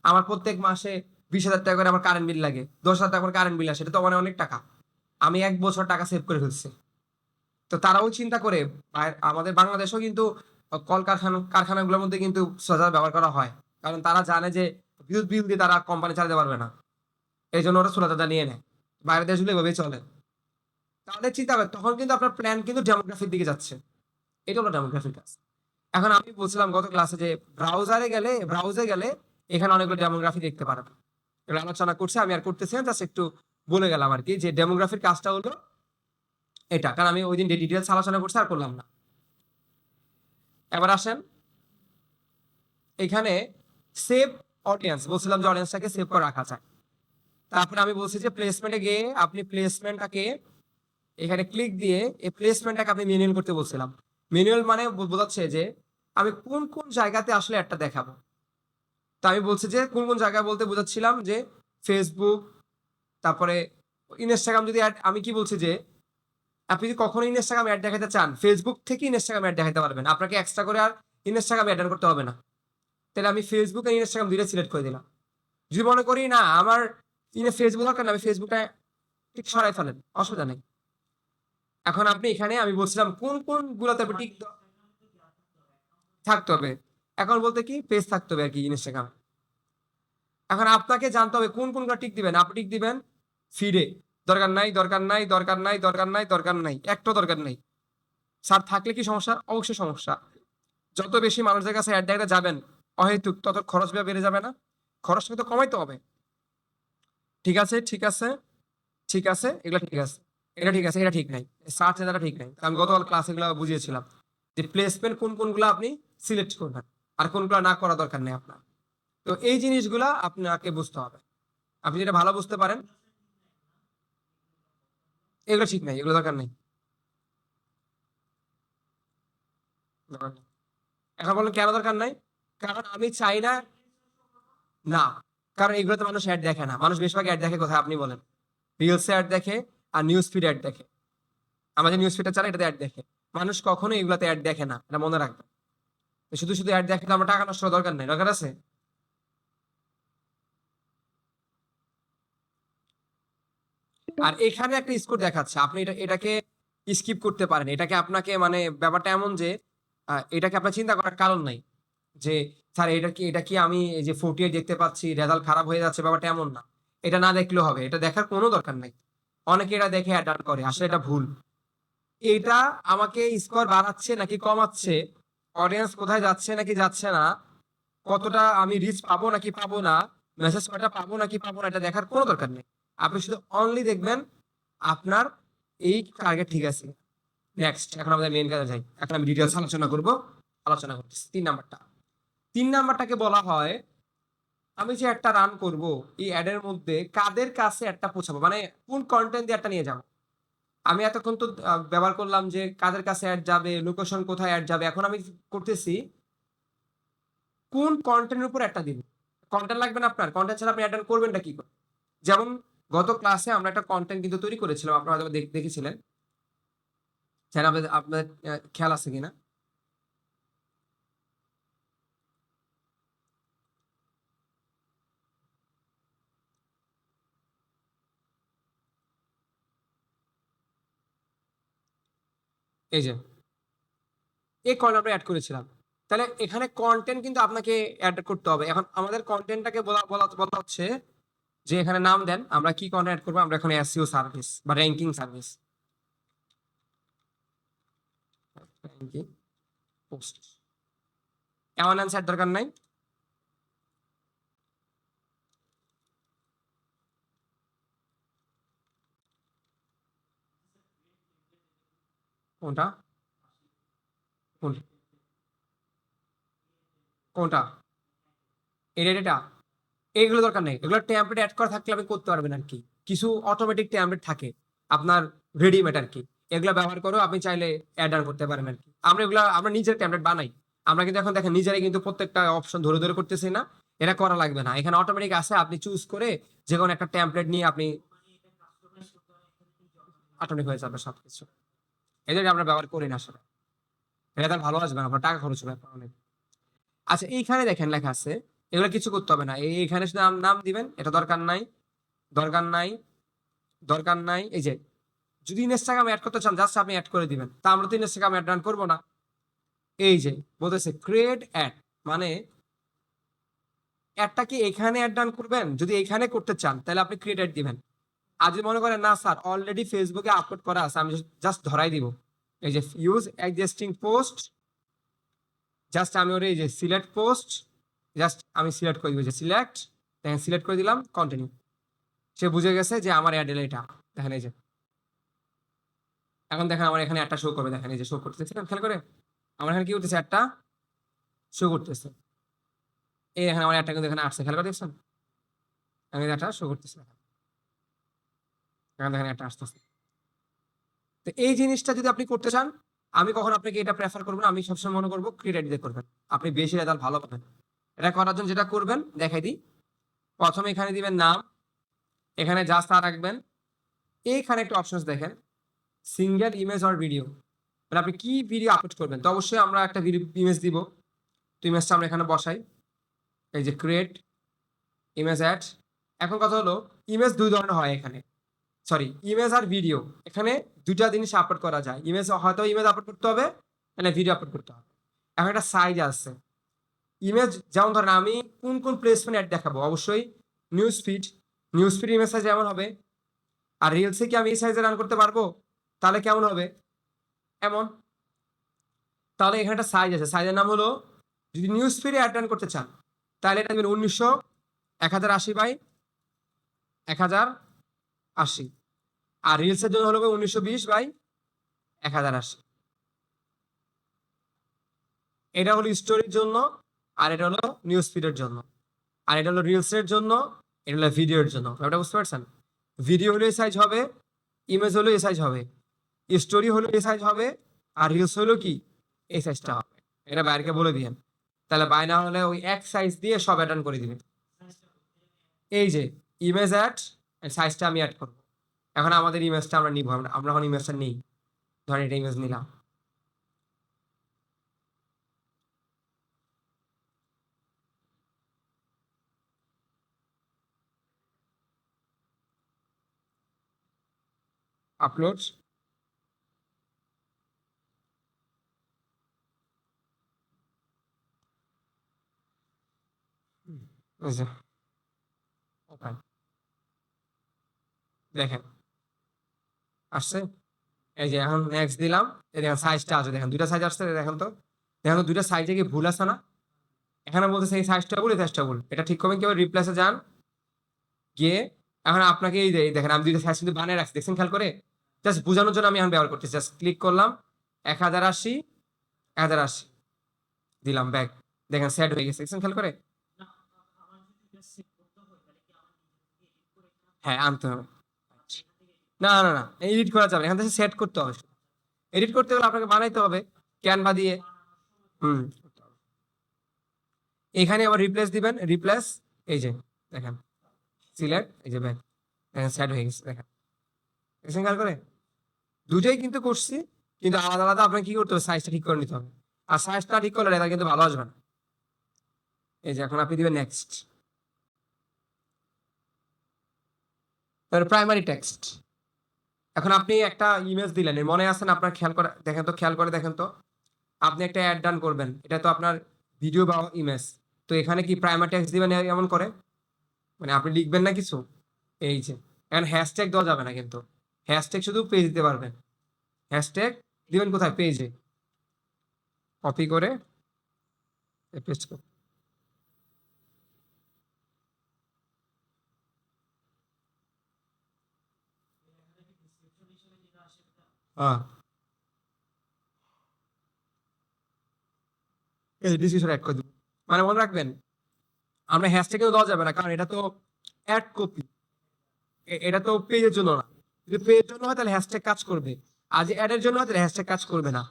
আমার প্রত্যেক মাসে ২০ হাজার টাকা করে আমার কারেন্ট বিল লাগে, ১০ হাজার টাকা করে কারেন্ট বিল আসে, এটা তো মানে অনেক টাকা, আমি ১ বছর টাকা সেভ করে ফেলছি। তো তারাও চিন্তা করে, আমাদের বাংলাদেশেও কিন্তু কারখানাগুলোর মধ্যে কিন্তু সোলার ব্যবহার করা হয়, কারণ তারা জানে যে বিদ্যুৎ বিল দিয়ে তারা কোম্পানি চালাতে পারবে না, এই জন্য ওরা সোলার চার্জার নিয়ে নেয়। বাইরের দেশগুলো এভাবেই চলে। তাহলে চিন্তা করে তখন কিন্তু আপনার প্ল্যান কিন্তু ডেমোগ্রাফির দিকে যাচ্ছে, এটা হলো ডেমোগ্রাফির কাজ। এখন আমি বলছিলাম গত ক্লাসে যে ব্রাউজে গেলে এখানে অনেকগুলো ডেমোগ্রাফি দেখতে পারবেন, এগুলো আলোচনা করছে, আমি আর করতেছি না, জাস্ট একটু বলে গেলাম আর কি, যে ডেমোগ্রাফির কাজটা হলো এটা, কারণ আমি ওই দিন ডিটেলস আলোচনা করছি আর করলাম না। এবার আসেন এখানে সেভ অডিয়েন্স, বলছিলাম যে অডিয়েন্সটাকে সেভ করে রাখা যায়। তারপরে আমি বলছি যে প্লেসমেন্টে গিয়ে আপনি প্লেসমেন্টটাকে এখানে ক্লিক দিয়ে এই প্লেসমেন্টটাকে আপনি ম্যানুয়াল করতে বলছিলাম। ম্যানুয়াল মানে বোঝাচ্ছে যে আমি কোন কোন জায়গাতে আসলে একটা দেখাবো। তা আমি বলছি যে কোন কোন জায়গায় বলতে বোঝাচ্ছিলাম যে ফেসবুক, তারপরে ইনস্টাগ্রাম। যদি অ্যাড, আমি কি বলছি যে আপনি যদি কখনো ইনস্টাগ্রাম অ্যাড দেখাতে চান, ফেসবুক থেকে ইনস্টাগ্রাম অ্যাড দেখাতে পারবেন, আপনাকে এক্সট্রা করে আর ইনস্টাগ্রাম অ্যাড করতে হবে না। তাহলে আমি ফেসবুক আর ইনস্টাগ্রাম দুইটা সিলেক্ট করে দিলাম। যদি মনে করি না আমার ফেসবুক দরকার না, আমি ফেসবুকটা ঠিক সরাই ফেলেন, অসুবিধা নেই। এখন আপনি এখানে আমি বলছিলাম কোন কোন গুলাতে টিক থাকতে হবে, এখন বলতে কি পেজ থাকতে হবে আর কি ইনস্টাগ্রাম। এখন আপনাকে জানতে হবে কোন কোনগুলো টিক দিবেন। আপনি টিক দিবেন ফিডে, দরকার নাই, দরকার নাই, দরকার নাই, দরকার নাই, দরকার নাই, একটাও দরকার নেই। স্যার থাকলে কি সমস্যা? অবশ্যই সমস্যা। যত বেশি মানুষের কাছে অ্যাড দেখাতে যাবেন অহেতুক, তত খরচ বেড়ে যাবে না? খরচ কিন্তু কমাইতে হবে। ঠিক আছে, ঠিক আছে, ঠিক আছে, এগুলো ঠিক আছে, এটা ঠিক আছে, এটা ঠিক নাই, সার্চ এন্ড ঠিক নাই। আমি গতকাল ক্লাস এগুলো বুঝিয়েছিলাম যে প্লেসমেন্ট কোন কোনগুলো আপনি সিলেক্ট করবেন আর কোনগুলো না করা দরকার নেই আপনার। তো এই জিনিসগুলা আপনাকে বুঝতে হবে। আপনি যেটা ভালো বুঝতে পারেন, এগুলো ঠিক নাই, এগুলো দরকার নেই, দরকার নেই। এখন বলেন কেন দরকার নাই? কারণ আমি চাই না, না, কারণ এগুলোতে মানুষ অ্যাড দেখে না। মানুষ বেশিরভাগ অ্যাড দেখে কোথায় আপনি বলেন? রিলসে অ্যাড দেখে আর নিউজ ফিড অ্যাড দেখে। আমাদের নিউজ ফিডটা চালাই, এটাতে অ্যাড দেখে। মানুষ কখনো এগুলাতে অ্যাড দেখে না, এটা মনে রাখবেন। শুধু শুধু অ্যাড দেখলে আমার টাকা নষ্ট করার দরকার নেই। দরকার আছে? আর এখানে একটা স্কোর দেখাচ্ছে, আপনি এটাকে স্কিপ করতে পারেন। এটাকে আপনাকে মানে ব্যাপারটা এমন যে এটাকে আপনার চিন্তা করার কারণ নাই যে স্যার এটা কি আমি এই যে 48 দেখতে পাচ্ছি, রেজাল্ট খারাপ হয়ে যাচ্ছে, ব্যাপারটা এমন না। এটা না দেখলেও হবে, এটা দেখার কোনো দরকার নাই। অনেকে এটা দেখে অ্যাড করে, আসলে এটা ভুল। এটা আমাকে স্কোর বাড়াচ্ছে নাকি কমাচ্ছে, অডিয়েন্স কোথায় যাচ্ছে নাকি যাচ্ছে না, কতটা আমি রিচ পাবো নাকি পাবো না, মেসেজ কয়টা পাবো নাকি পাবো না, এটা দেখার কোনো দরকার নেই। আপনি শুধু অনলি দেখবেন আপনার এই টার্গেট ঠিক আছে। নেক্সট, এখন আমাদের মেইন কাজে যাই। এখন আমি ডিটেইলস আলোচনা করতেছি। 3 নাম্বারটা, 3 নাম্বারটাকে বলা হয় আমি যে একটা রান করব, এই অ্যাডের মধ্যে কাদের কাছে একটা পৌঁছাবো, মানে কোন কন্টেন্ট দিয়ে একটা নিয়ে যাবো। আমি এতক্ষণ তো ব্যবহার করলাম যে কাদের কাছে অ্যাড যাবে, লোকেশন কোথায় অ্যাড যাবে। এখন আমি করতেছি কোন কন্টেন্টের উপর একটা দিন। কন্টেন্ট লাগবে না আপনার? কন্টেন্ট ছাড়া আপনি অ্যাড করবেনটা কি করে? যেমন গত ক্লাসে আমরা একটা কন্টেন্ট কিন্তু তৈরি করেছিলাম, আপনারা হয়তো দেখেছিলেন। জানি আপনাদের আপনাদের খেয়াল আছে কিনা। এই যে এই কন্টেন্ট আমরা অ্যাড করেছিলাম। তাহলে এখানে কন্টেন্ট কিন্তু আপনাকে অ্যাড করতে হবে। এখন আমাদের কন্টেন্টটাকে বলা হচ্ছে যে এখানে নাম দেন, আমরা কি কন্টেন্ট অ্যাড করবো। আমরা এখানে এসইও সার্ভিস বা র্যাঙ্কিং সার্ভিস, র্যাঙ্কিং পোস্ট, এমন অ্যান্সার দরকার নাই। কোনটা? কোনটা? কোনটা? এটা এগুলো দরকার নেই। এগুলো টেমপ্লেট অ্যাড করা থাকলে আপনি করতে পারবেন আর কি। কিছু অটোমেটিক টেমপ্লেট থাকে আপনার রেডিমেড আর কি, এগুলো ব্যবহার করেও আপনি চাইলে অ্যাড করতে পারেন আর কি। আমরা নিজের টেমপ্লেট বানাই। আমরা কিন্তু এখন দেখেন নিজেরাই কিন্তু প্রত্যেকটা অপশন ধরে ধরে করতেছি না, এটা করা লাগবে না। এখানে অটোমেটিক আছে, আপনি চুজ করে যে কোনো একটা টেমপ্লেট নিয়ে আপনি অটোমেটিক হয়ে যাবে সবকিছু। এই জন্য আমরা ব্যবহার করি না আসলে, রেজাল্ট ভালো আসবে না, আপনার টাকা খরচ হবে অনেক। আচ্ছা, এইখানে দেখেন লেখা আছে, এগুলো কিছু করতে হবে না। এইখানে শুধু নাম নাম দিবেন, এটা দরকার নাই, দরকার নাই, দরকার নাই। এই যে যদি ইনস্টাগ্রাম অ্যাড করতে চান জাস্ট আপনি অ্যাড করে দিবেন। তা আমরা তো ইনস্টাগ্রাম অ্যাড রান করবো না। এই যে বলতেছে ক্রিয়েট অ্যাড, মানে অ্যাডটা কি এখানে অ্যাড রান করবেন? যদি এখানে করতে চান তাহলে আপনি ক্রিয়েট অ্যাড দিবেন। আর যদি মনে করেন না স্যার অলরেডি ফেসবুকে আপলোড করা আছে, আমি জাস্ট ধরাই দিব, এই যে ইউজ এক্সিস্টিং পোস্ট, জাস্ট আমি ওর এই যে সিলেক্ট পোস্ট, জাস্ট আমি সিলেক্ট করে দিব, যে সিলেক্ট, দেখেন সিলেক্ট করে দিলাম, কন্টিনিউ। সে বুঝে গেছে যে আমার অ্যাড এলো এটা। দেখেন এই যে এখন দেখেন আমার এখানে একটা শো করবে, দেখেন এই যে শো করতেছে, খেয়াল করে আমার এখানে কি করতেছে, একটা শো করতেছে। এই এখানে আমার একটা কিন্তু এখানে আসছে, খেয়াল করে দেখছেন, এখানে একটা শো করতেছে, এখানে দেখেন একটা আসতেছে। তো এই জিনিসটা যদি আপনি করতে চান, আমি কখন আপনাকে এটা প্রেফার করবো না, আমি সবসময় মনে করবো ক্রিয়েট দিয়ে করবেন, আপনি বেশি রেজাল্ট ভালো পাবেন। এটা করার জন্য যেটা করবেন দেখাই দিই। প্রথমে এখানে দিবেন নাম, এখানে জাস্ট আর রাখবেন, এইখানে একটা অপশন দেখেন সিঙ্গেল ইমেজ অর ভিডিও, মানে আপনি কি ভিডিও আপলোড করবেন। তো অবশ্যই আমরা একটা ভিডিও ইমেজ দিব, তো ইমেজটা আমরা এখানে বসাই, এই যে ক্রিয়েট ইমেজ অ্যাড। এখন কথা হলো ইমেজ দুই ধরনের হয় এখানে, সরি ইমেজ আর ভিডিও, এখানে দুটা জিনিস আপলোড করা যায়, ইমেজ হয়তো ইমেজ আপলোড করতে হবে, মানে ভিডিও আপলোড করতে হবে। এখন একটা সাইজ আছে ইমেজ, যেমন ধরেন আমি কোন কোন প্লেসমেন্ট অ্যাড দেখাবো, অবশ্যই নিউজ ফিড ইমেজ সাইজ যেমন হবে, আর রিলসে কি আমি এই সাইজে রান করতে পারবো, তাহলে কেমন হবে, এমন। তাহলে এখানে একটা সাইজ আছে, সাইজের নাম হলো, যদি নিউজ ফিডে অ্যাড রান করতে চান তাহলে এটা দেবেন 1080 বাই 1080, আর রিলসের জন্য হলো 1920 বাই 1080। এটা হলো স্টোরির জন্য, আর এটা হলো নিউজ ফিডের জন্য, আর এটা হলো রিলসের জন্য, এটা হলো ভিডিওর জন্য। ব্যাপারটা বুঝতে পারছেন, ভিডিও হলো এই সাইজ হবে, ইমেজ হলো এই সাইজ হবে, স্টোরি হলো এই সাইজ হবে, আর রিলস হলো কি এই সাইজটা হবে। এটা বাইরকে বলে দিয়েন, তাহলে বাই না হলে ওই এক সাইজ দিয়ে সব অ্যাড করে দিবেন। এই যে ইমেজ অ্যাড সাইজটা আমি অ্যাড করবো, এখন আমাদের ইমেজটা আমরা নিব, আমরা এখন ইমেজটা নেই, ধরেন এটা ইমেজ নিলাম, আপলোড, দেখেন আসছে, এই যে এখন নেক্সট দিলাম, এই দেখেন সাইজটা আছে, দেখেন দুইটা সাইজ আসছে, দেখেন তো, দেখেন তো দুইটা সাইজে কি ভুল আছে না, এখানে বলতেছে এই সাইজটা ভুল, এই সাইজটা ভুল, এটা ঠিক করবেন কিভাবে, রিপ্লেসে যান, গিয়ে এখন আপনাকে এই দেখেন আমি দুইটা সাইজ কিন্তু বানিয়ে রাখছি, দেখছেন খেয়াল করে, জাস্ট বোঝানোর জন্য আমি এখন ব্যবহার করতেছি, জাস্ট ক্লিক করলাম 1080 দিলাম ব্যাক, দেখেন সেট হয়ে গেছে, দেখছেন খেয়াল করে। হ্যাঁ আনতে হবে, না না না এডিট করা যাবে না, এখান থেকে সেট করতে হবে, এডিট করতে গেলে আপনাকে বানাইতে হবে ক্যানভা দিয়ে। হুম, এখানে আবার রিপ্লেস দিবেন, রিপ্লেস, এই যে দেখেন সিলেক্ট, এই যে ব্যাক, দেখেন সেট হয়ে গেছে, দেখেন দেখছেন খেয়াল করে, দুটোই কিন্তু করছি, কিন্তু আলাদা আলাদা আপনাকে কি করতে হবে, সাইজটা ঠিক করে নিতে হবে, আর সাইজটা ঠিক করলে এটা কিন্তু ভালো আসবে না। এই যে এখন আপনি দিবেন নেক্সট, তারপরে প্রাইমারি টেক্সট। এখন আপনি একটা ইমেজ দিলেন, এর মনে আছে না আপনার, খেয়াল করে দেখেন তো, খেয়াল করে দেখেন তো, আপনি একটা অ্যাড ডান করবেন, এটা তো আপনার ভিডিও বা ইমেজ, তো এখানে কি প্রাইমারি টেক্সট দিবেন এমন করে, মানে আপনি লিখবেন না কিছু, এই যে এখন হ্যাশট্যাগ দেওয়া যাবে না, কিন্তু হ্যাশট্যাগ শুধু পেজ দিতে পারবেন, হ্যাশট্যাগ দিবেন কোথায়, পেজে, কপি করে পেস্ট করুন। হ্যাঁ এই ডিসক্রিপশন অ্যাড করে দিবেন, মানে মনে রাখবেন আমরা হ্যাশট্যাগ কিন্তু দেওয়া যাবে না, কারণ এটা তো অ্যাড কপি, এটা তো পেজের জন্য না, যদি পেজের জন্য হয় তাহলে হ্যাশট্যাগ কাজ করবে, আর যে অ্যাডের জন্য হয় তাহলে হ্যাশট্যাগ কাজ করবে না।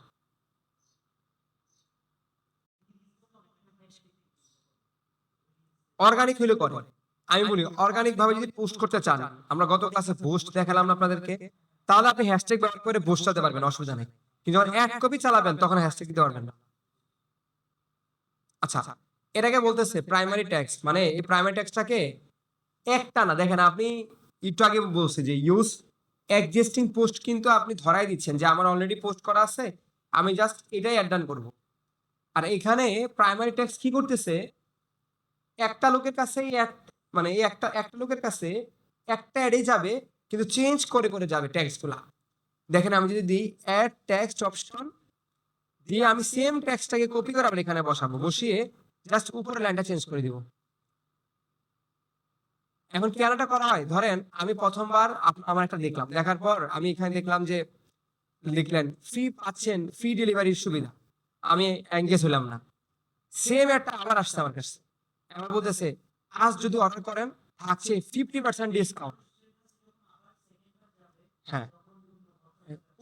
অর্গানিক হইলে করে, আমি বলি অর্গানিক ভাবে যদি পোস্ট করতে চান, আমরা গত ক্লাসে পোস্ট দেখালাম না আপনাদেরকে, তাহলে আপনি হ্যাশট্যাগ ব্যবহার করে পোস্ট চালাতে পারবেন, অসুবিধা নেই, কিন্তু যখন অ্যাড কপি চালাবেন তখন হ্যাশট্যাগ দিতে পারবেন না। আচ্ছা, এটাকে বলতেছে প্রাইমারি টেক্সট, মানে এই প্রাইমারি টেক্সটটাকে একটা না, দেখেন আপনি একটু আগে বলছে যে ইউজ এক্সিস্টিং পোস্ট, কিন্তু আপনি ধরাই দিচ্ছেন যে আমার অলরেডি পোস্ট করা আছে, আমি জাস্ট এটাই অ্যাড ডান করব। আর এখানে প্রাইমারি টেক্সট কি করতেছে, একটা লোকের কাছে মানে এই একটা একটা লোকের কাছে একটা অ্যাডে যাবে, কিন্তু চেঞ্জ করে করে যাবে টেক্সটগুলা। দেখেন আমি যদি দিই অ্যাড টেক্সট অপশন দিয়ে, আমি সেম টেক্সটটাকে কপি করে আবার এখানে বসাবো, বসিয়ে জাস্ট উপরের লাইনটা চেঞ্জ করে দিব, এখন কেনটা করা হয়, ধরেন আমি প্রথমবার আমার একটা দেখলাম, দেখার পর আমি এখানে দেখলাম যে লিখলেন ফ্রি পাচ্ছেন, ফ্রি ডেলিভারির সুবিধা, আমি এঙ্গেজ হলাম না। সেম একটা আবার আসছে আমার কাছে, আমার বলতেছে আজ যদি অর্ডার করেন থাকছে 50% ডিসকাউন্ট। হ্যাঁ,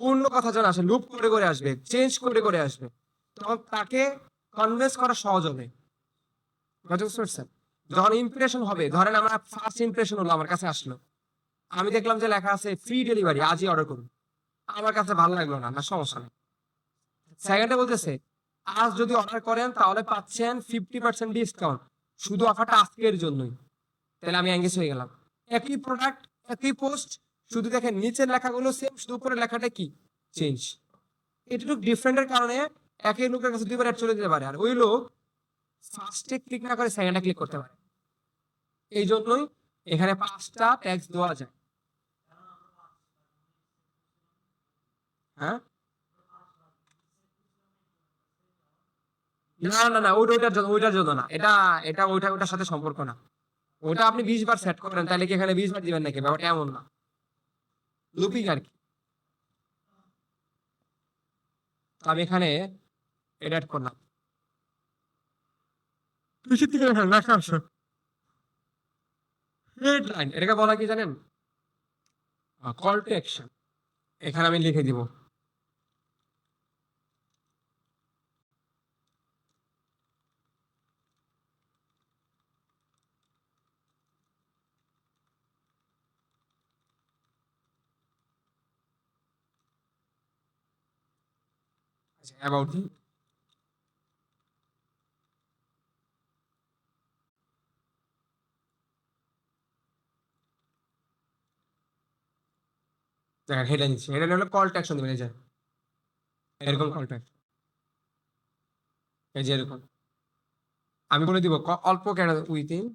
অন্য কথা যেন আসে, লুপ করে করে আসবে, চেঞ্জ করে করে আসবে, তখন তাকে কনভিন্স করা সহজ হবে। বুঝতে পারছেন? যখন ইমপ্রেশন হবে, ধরেন আমার ফার্স্ট ইমপ্রেশন হলো, আমার কাছে আসলো, আমি দেখলাম যে লেখা আছে ফ্রি ডেলিভারি, আজই অর্ডার করুন, আমার কাছে ভালো লাগলো না, না সমস্যা নেই। সেকেন্ডে বলতেছে আজ যদি অর্ডার করেন তাহলে পাচ্ছেন 50% ডিসকাউন্ট, শুধু অফারটা আজকের জন্যই, তাহলে আমি এঙ্গেজ হয়ে গেলাম। একই প্রোডাক্ট, একই পোস্ট, শুধু দেখেন নিচের লেখাগুলো সেম, শুধু উপরের লেখাটা কি চেঞ্জ। এটুকু ডিফারেন্টের কারণে একই লোকের কাছে দুইবার অ্যাড চলে যেতে পারে, আর ওই লোক ফার্স্টে ক্লিক না করে সেকেন্ডে ক্লিক করতে পারে। এই জন্যই এখানে 5টা ট্যাক্স দেওয়া যায়। হ্যাঁ, না না না, ওইটার জন্য না, এটা এটা ওইটার সাথে সম্পর্ক না। ওটা আপনি 20 বার সেট করেন, তাহলে কি এখানে 20 বার দিবেন নাকি? ব্যাপারটা এমন না, লুপিং আর কি। তো আমি এখানে এটা অ্যাড করলাম, হেডলাইন, এটাকে বলা কি জানেন? Call to action. এখানে আমি লিখে দিব অ্যাবাউট, দেখেন হেডলাইন দিচ্ছি, হেডলাইন হলো কল টু অ্যাকশন দিবেন, এই যে এরকম কল টু অ্যাকশন, এই যে এরকম আমি বলে দিব অল্প কেন, উইথিন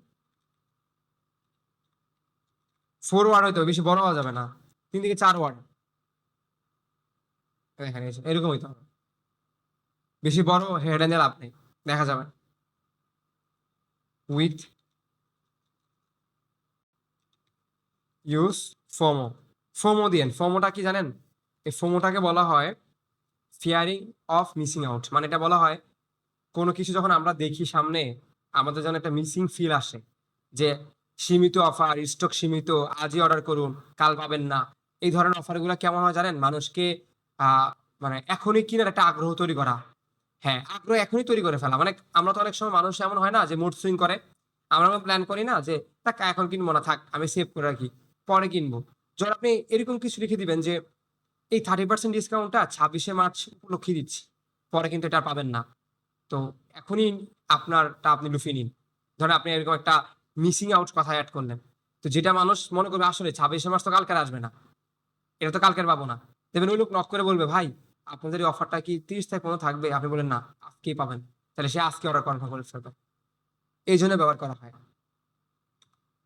4 ওয়ার্ড হইতে হবে, বেশি বড় হওয়া যাবে না, 3 থেকে 4 ওয়ার্ড, দেখেন এই যে এরকম হইতে হবে, বেশি বড় হেডলাইন দিলে লাভ নেই, দেখা যাবে। উইথ ইউজ ফোমো, ফোমো দিয়েন। ফোমোটা কি জানেন? এই ফোমোটাকে বলা হয় ফিয়ারিং অফ মিসিং আউট, মানে এটা বলা হয় কোনো কিছু যখন আমরা দেখি সামনে, আমাদের যেন একটা মিসিং ফিল আসে, যে সীমিত অফার, স্টক সীমিত, আজই অর্ডার করুন, কাল পাবেন না। এই ধরনের অফারগুলো কেমন হয় জানেন? মানুষকে মানে এখনই কিনার একটা আগ্রহ তৈরি করা। হ্যাঁ, আগ্রহ এখনই তৈরি করে ফেলা, মানে আমরা তো অনেক সময় মানুষ এমন হয় না যে মুড সুইং করে, আমরা প্ল্যান করি না যে টাকা এখন কিনবো না, থাক আমি সেভ করে রাখি, পরে কিনবো। যখন আপনি এরকম কিছু লিখে দিবেন যে এই 30% ডিসকাউন্টটা 26শে মার্চ উপলক্ষে দিচ্ছি, পরে কিন্তু এটা আর পাবেন না, তো এখনই আপনারটা আপনি লুফিয়ে নিন। ধরেন আপনি এরকম একটা মিসিং আউট কথা অ্যাড করলেন, তো যেটা মানুষ মনে করবে আসলে 26শে মার্চ তো কালকে আর আসবে না, এটা তো কালকের পাবো না, দেখবেন ওই লোক নক করে বলবে ভাই আপনাদের এই অফারটা কি 30 তারিখ পর্যন্ত থাকবে? আপনি বলেন না, আজকেই পাবেন, তাহলে সে আজকে অর্ডার কনফার্ম করে ফেলবে। এই জন্য ব্যবহার করা হয়,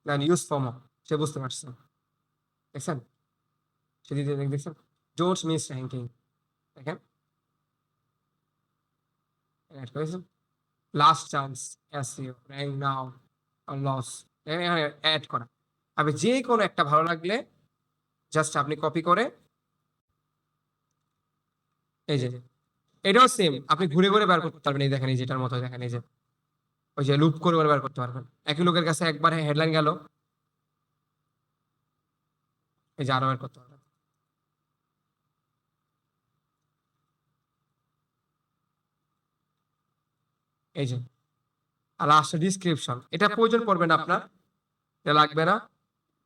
দেন ইউজ ফর্ম, সে বুঝতে পারছে, দেখছেন? সে দিতে দেখছেন, ডোন্ট মিস র্যাঙ্কিং, দেখেন অ্যাড করেছেন, লাস্ট চান্স, এসইও, র্যাঙ্ক নাও আর লস, এখানে অ্যাড করা। আপনি যে কোনো একটা ভালো লাগলে জাস্ট আপনি কপি করে, এই যে এটাও সেম, আপনি ঘুরে ঘুরে বের করতে পারবেন, এই দেখেন, এই যেটার মতো দেখেন, এই যে ওই যে লুপ করে করে বের করতে পারবেন। একই লোকের কাছে একবার হেডলাইন গেল, এই যে আরো বের করতে পারবেন, এই যে। আর লাস্ট ডিসক্রিপশন, এটা প্রয়োজন পড়বে না আপনার, এটা লাগবে না,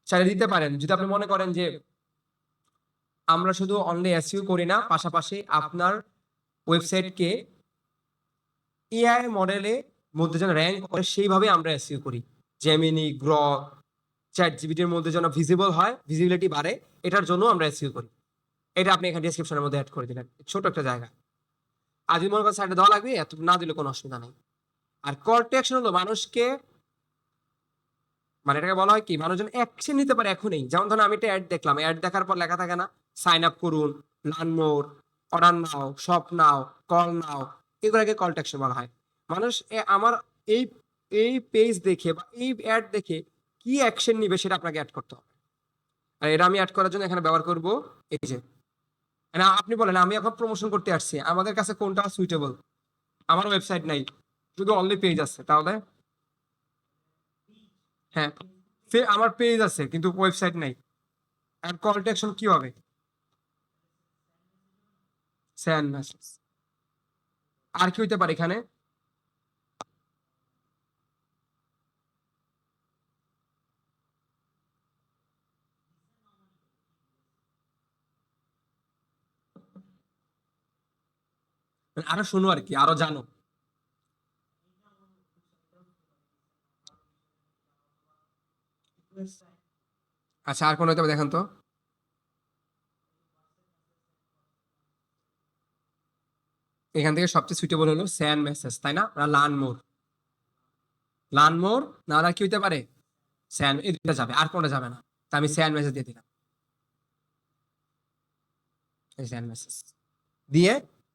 চাইলে দিতে পারেন যদি আপনি মনে করেন যে আমরা শুধু অনলি এসইও করি না, পাশাপাশি আপনার ওয়েবসাইটকে এআই মডেলে মধ্যে যেন র্যাঙ্ক করে সেইভাবে আমরা এসইও করি, জেমিনি, গ্রক, চ্যাট জিপিটির মধ্যে যেন ভিজিবল হয়, ভিজিবিলিটি বাড়ে, এটার জন্য আমরা এসইও করি। এটা আপনি এখানে ডেসক্রিপশনের মধ্যে অ্যাড করে দিলেন, ছোট একটা জায়গা। আর যদি মনে করেন সাইডে দেওয়া লাগবে, এত না দিলে কোনো অসুবিধা নেই। আর কল টু অ্যাকশন হলো মানুষকে, মানে এটাকে বলা হয় কি, মানুষ যেন অ্যাকশন নিতে পারে এখনই। যেমন ধরুন আমি একটা অ্যাড দেখলাম, অ্যাড দেখার পর লেখা থাকে না সাইন আপ করুন, লার্ন মোর, অর্ডার নাও, শপ নাও, কল নাও, এগুলোকে কল টু অ্যাকশন বলা হয়। মানুষ আমার এই এই পেজ দেখে বা এই অ্যাড দেখে কি অ্যাকশন নিবে সেটা আপনাকে অ্যাড করতে হবে। আর এটা আমি অ্যাড করার জন্য এখানে ব্যবহার করব এই যে, না আপনি বলেন আমি এখন প্রমোশন করতে আসছি, আমাদের কাছে কোনটা সুইটেবল? আমার ওয়েবসাইট নাই, শুধু অনলি পেজ আছে, তাহলে হ্যাঁ আমার পেজ আছে কিন্তু ওয়েবসাইট নাই, আর কল টু অ্যাকশন কি হবে? Send message. আর কি হইতে পারে এখানে? মানে আরো শোনো আর কি, আরো জানো। আচ্ছা আর কোন হইতে পারে দেখেন তো। এখান থেকে সবচেয়ে সুইটেবল হলো সেন্ড মেসেজ, তাই না? লার্ন মোর, লার্ন মোর, না আর কি হইতে পারে? সেন্ড, এই দুইটা যাবে, আর কোনটা যাবে না। তা আমি সেন্ড মেসেজ দিয়ে দিলাম, এই সেন্ড মেসেজ দিয়ে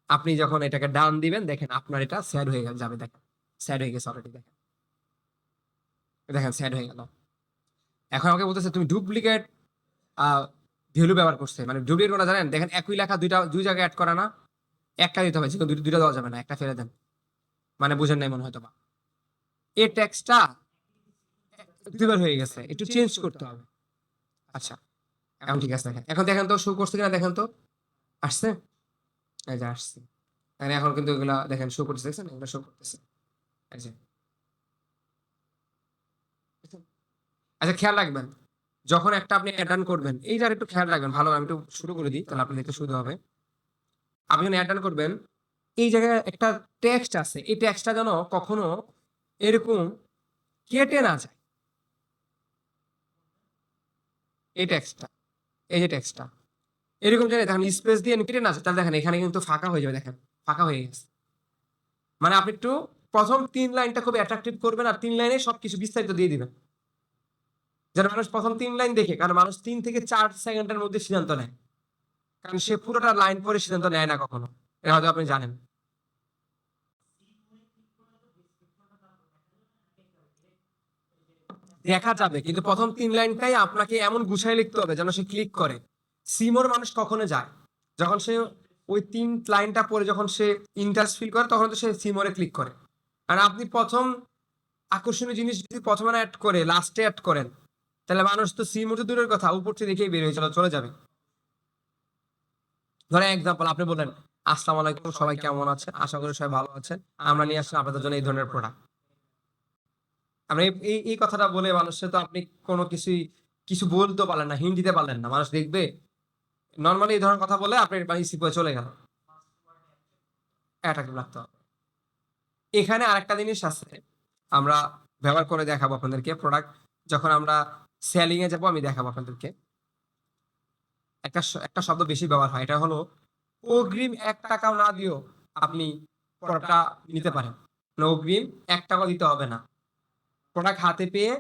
আপনি যখন এটাকে ডান দিবেন দেখেন আপনার এটা সেন্ড হয়ে যাবে, দেখেন সেন্ড হয়ে গেছে অলরেডি, দেখেন দেখেন সেন্ড হয়ে গেল। এখন আমাকে বলতেছে তুমি ডুপ্লিকেট ভ্যালু ব্যবহার করছে, মানে ডুপ্লিকেট কোনটা জানেন? দেখেন একই লেখা দুই জায়গায় অ্যাড করা না, একটা দিতে হবে, যেগুলো দুইটা দেওয়া যাবে না, একটা ফেলে দেন। মানে বুঝেন নাই মনে হয়তো বা, এই টেক্সটটা দুইবার হয়ে গেছে, একটু চেঞ্জ করতে হবে। আচ্ছা এখন ঠিক আছে, দেখেন এখন দেখেন তো শো করছে কিনা, দেখেন তো আসছে, এই যে আসছে। মানে এখন কিন্তু এগুলা দেখেন শো করতেছে, দেখছেন এগুলো শো করতেছে, এই যে। আচ্ছা খেয়াল রাখবেন, যখন একটা আপনি অ্যাড অন করবেন, এই যার একটু খেয়াল রাখবেন ভালো, আমি একটু শুরু করে দিই তাহলে আপনি দেখতে সুবিধা হবে। আপনি যখন অ্যাড অন করবেন, এই জায়গায় একটা টেক্সট আছে, এই টেক্সটটা যেন কখনো এরকম কেটে না যায়। এই টেক্সটটা, এই যে টেক্সটটা এরকম জায়গায় দেখেন স্পেস দিয়ে কেটে না যায়, তাহলে দেখেন এখানে কিন্তু ফাঁকা হয়ে যাবে, দেখেন ফাঁকা হয়ে গেছে। মানে আপনি একটু প্রথম 3 লাইনটা খুব অ্যাট্রাকটিভ করবেন, আর 3 লাইনে সবকিছু বিস্তারিত দিয়ে দিবেন, যেন মানুষ প্রথম 3 লাইন দেখে, কারণ মানুষ 3 থেকে 4 সেকেন্ডের মধ্যে সিদ্ধান্ত নেয়, কারণ সে পুরোটা লাইন পড়ে সিদ্ধান্ত নেয় না কখনো, এটা হয়তো আপনি জানেন। দেখা যাবে কিন্তু প্রথম 3 লাইনটাই আপনাকে এমন গুছায় লিখতে হবে যেন সে ক্লিক করে। সিমোর মানুষ কখনো যায় যখন সে ওই 3 লাইনটা পড়ে, যখন সে ইন্টারেস্ট ফিল করে তখন তো সে সিমোরে ক্লিক করে। আর আপনি প্রথম আকর্ষণীয় জিনিস যদি প্রথমে অ্যাড করে লাস্টে অ্যাড করেন, তাহলে মানুষ তো সিমোর তো দূরের কথা, উপর থেকে দেখেই বের হয়ে চলে যাবে। ধরেন এক্সাম্পল আপনি বলেন আসসালামু আলাইকুম, সবাই কেমন আছেন, আশা করি সবাই ভালো আছেন, আমরা নিয়ে আসলাম আপনাদের জন্য এই ধরনের প্রোডাক্ট। আপনি এই কথাটা বলে মানুষের তো আপনি কোনো কিছু বলতে পারলেন না, হিন্ট দিতে পারলেন না, মানুষ দেখবে নর্মালি এই ধরনের কথা বলে আপনি রিসিভ করে চলে গেল, অ্যাট্রাক্টিভ লাগতে হবে। এখানে আরেকটা জিনিস আছে, আমরা ব্যবহার করে দেখাবো আপনাদেরকে, প্রোডাক্ট যখন আমরা সেলিং এ যাবো আমি দেখাবো আপনাদেরকে। একটা শব্দ বেশি ব্যবহার হয়, এটা হলো অগ্রিম 1 টাকাও না দিও আপনি প্রোডাক্টটা নিতে পারেন, মানে অগ্রিম 1 টাকাও দিতে হবে না, প্রোডাক্ট হাতে পেয়ে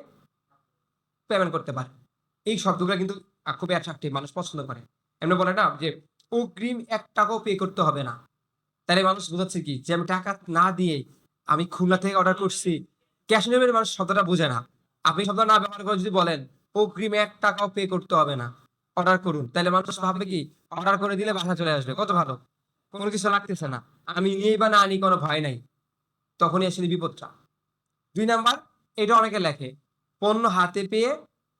পেমেন্ট করতে পারে। এই শব্দগুলো কিন্তু খুবই অ্যাট্রাকটিভ, মানুষ পছন্দ করে। এমনি বলে না যে অগ্রিম 1 টাকাও পে করতে হবে না, তাহলে মানুষ বোঝাচ্ছে কি যে আমি টাকা না দিয়ে আমি খুলনা থেকে অর্ডার করছি, ক্যাশ অন ডেলিভারি মানুষ শব্দটা বোঝে না। আপনি শব্দ না ব্যবহার করে যদি বলেন অগ্রিম 1 টাকাও পে করতে হবে না, অর্ডার করুন, তাহলে মানুষ ভাববে কি অর্ডার করে দিলে বাসা চলে আসবে, কত ভালো, কোনো কিছু লাগতেছে না, আমি নিই বা না নিই কোনো ভয় নাই, তখনই আসলে বিপদটা। 2 নাম্বার, এটা অনেকে লেখে পণ্য হাতে পেয়ে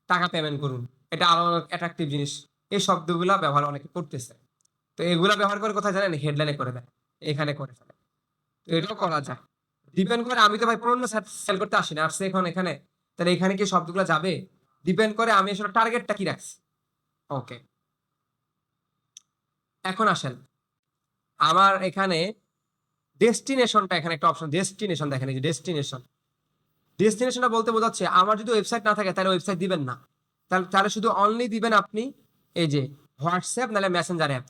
টাকা পেমেন্ট করুন, এটা আরো অ্যাট্রাকটিভ জিনিস, এই শব্দগুলা ব্যবহার অনেকে করতেছে। তো এগুলা ব্যবহার করে কোথায় জানেন? হেডলাইনে করে দেয়, এখানে করে ফেলে। তো এটাও করা যায়, ডিপেন্ড করে। আমি তো ভাই পণ্য সেল করতে আসি না, আসছে এখন এখানে, তাহলে এখানে কি শব্দগুলো যাবে? ডিপেন্ড করে আমি আসলে টার্গেটটা কি রাখছি। ওকে, এখন আসেন আমার এখানে ডেস্টিনেশনটা, এখানে একটা অপশন ডেস্টিনেশন, দেখেন এই যে ডেস্টিনেশন। ডেস্টিনেশনটা বলতে বোঝাচ্ছে আমার যদি ওয়েবসাইট না থাকে তাহলে ওয়েবসাইট দিবেন না, তাহলে শুধু অনলি দিবেন আপনি এই যে হোয়াটসঅ্যাপ নাহলে মেসেঞ্জার অ্যাপ।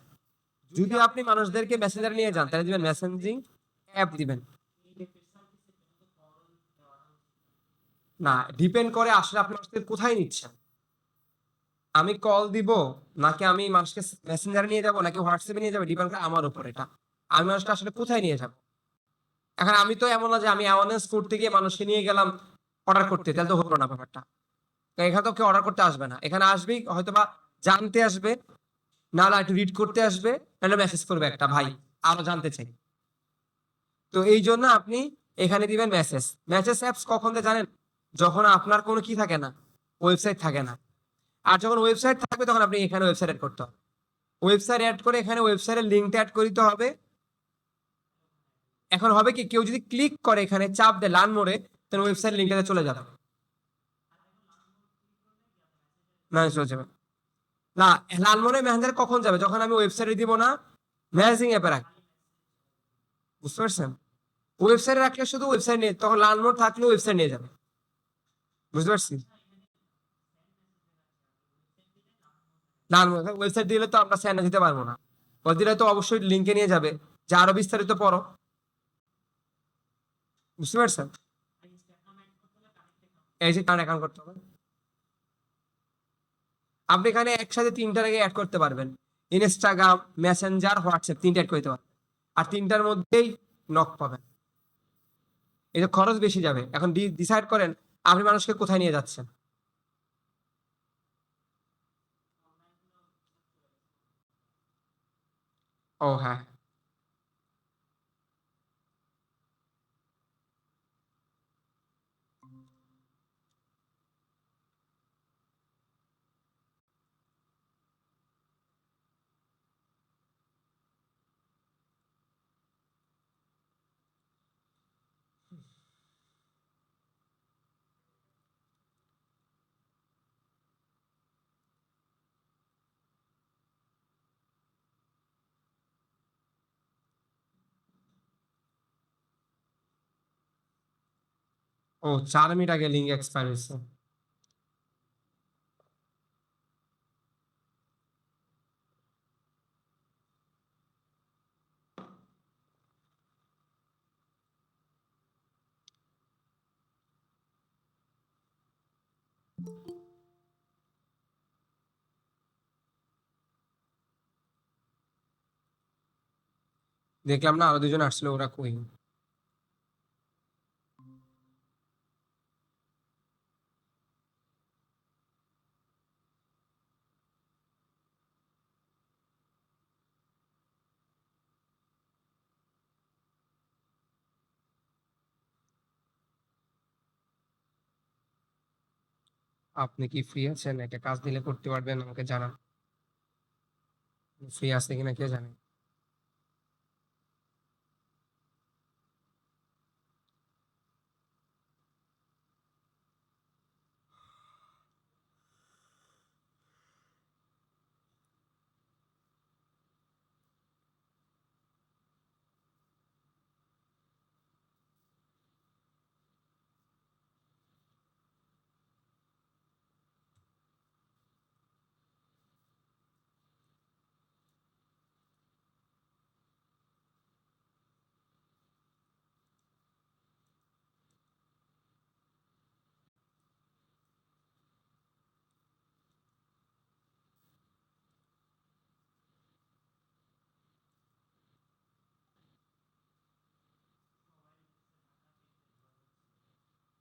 যদি আপনি মানুষদেরকে মেসেঞ্জারে নিয়ে যান তাহলে দিবেন মেসেঞ্জিং অ্যাপ দিবেন। না, ডিপেন্ড করে আসলে আপনি মানুষদের কোথায় নিচ্ছেন। আমি কল দিব নাকি আমি মানুষকে মেসেঞ্জারে নিয়ে যাব নাকি হোয়াটসঅ্যাপে নিয়ে যাবো, ডিপেন্ড করে আমার উপর এটা, আমি মানুষটা আসলে কোথায় নিয়ে যাব। এখন আমি তো এমন না যে আমি অ্যাওয়ারনেস করতে গিয়ে মানুষকে নিয়ে গেলাম অর্ডার করতে, তাহলে তো হলো না ব্যাপারটা। এখানে তো কেউ অর্ডার করতে আসবে না, এখানে আসবেই হয়তোবা জানতে আসবে, নাহলে একটু রিড করতে আসবে, নাহলে মেসেজ করবে একটা ভাই আরো জানতে চাই। তো এই জন্য আপনি এখানে দিবেন মেসেজ। মেসেজ অ্যাপস কখন দেয় জানেন? যখন আপনার কোনো কি থাকে না, ওয়েবসাইট থাকে না। আর যখন ওয়েবসাইট থাকবে তখন আপনি এখানে ওয়েবসাইট অ্যাড করতে হবে। ওয়েবসাইট অ্যাড করে এখানে ওয়েবসাইটের লিঙ্কটা অ্যাড করে দিতে হবে। এখন হবে কি, কেউ যদি ক্লিক করে এখানে চাপ দেয় লার্ন মোরে, তাহলে ওয়েবসাইট লিঙ্কটাতে চলে যাবে, না চলে যাবে না। লার্ন মোরে মেসেঞ্জার কখন যাবে? যখন আমি ওয়েবসাইটে দিব না, মেসেজিং অ্যাপে রাখি। বুঝতে পারছেন? ওয়েবসাইটে রাখলে শুধু ওয়েবসাইট নিয়ে, তখন লার্ন মোড থাকলে ওয়েবসাইট নিয়ে যাবে। বুঝতে পারছি? লার্ন মোড ওয়েবসাইট দিলে তো আমরা সেন্ড দিতে পারবো না, ও দিলে তো অবশ্যই লিঙ্কে নিয়ে যাবে যে আরো বিস্তারিত পড়ো। বুঝতে পারছেন? এই যে কার্ড অ্যাকাউন্ট করতে হবে। আপনি এখানে একসাথে তিনটার আগে অ্যাড করতে পারবেন, ইনস্টাগ্রাম, মেসেঞ্জার, হোয়াটসঅ্যাপ, তিনটা অ্যাড করতে পারবেন। আর তিনটার মধ্যেই নক পাবেন। এটা খরচ বেশি যাবে। এখন ডিসাইড করেন আপনি মানুষকে কোথায় নিয়ে যাচ্ছেন। ও হ্যাঁ, ও 4 মিনিট আগে লিঙ্ক এক্সপায়ার হয়েছে। দেখলাম না আরো দুজন আসছিল, ওরা কই? আপনি কি ফ্রি আছেন? একটা কাজ দিলে করতে পারবেন, আমাকে জানান। ফ্রি আছে কিনা কে জানে।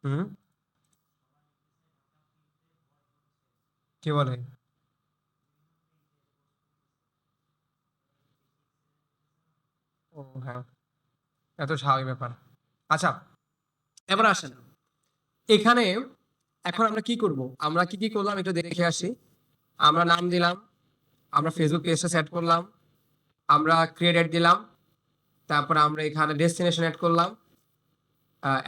হুম, কি বলে? ও হ্যাঁ, এত স্বাভাবিক ব্যাপার। আচ্ছা, এবার আসেন এখানে। এখন আমরা কি করব? আমরা কি কি করলাম একটু দেখে আসি। আমরা নাম দিলাম, আমরা ফেসবুক পেজটা সেট করলাম, আমরা ক্রিয়েট অ্যাড দিলাম, তারপর আমরা এখানে ডেস্টিনেশন অ্যাড করলাম।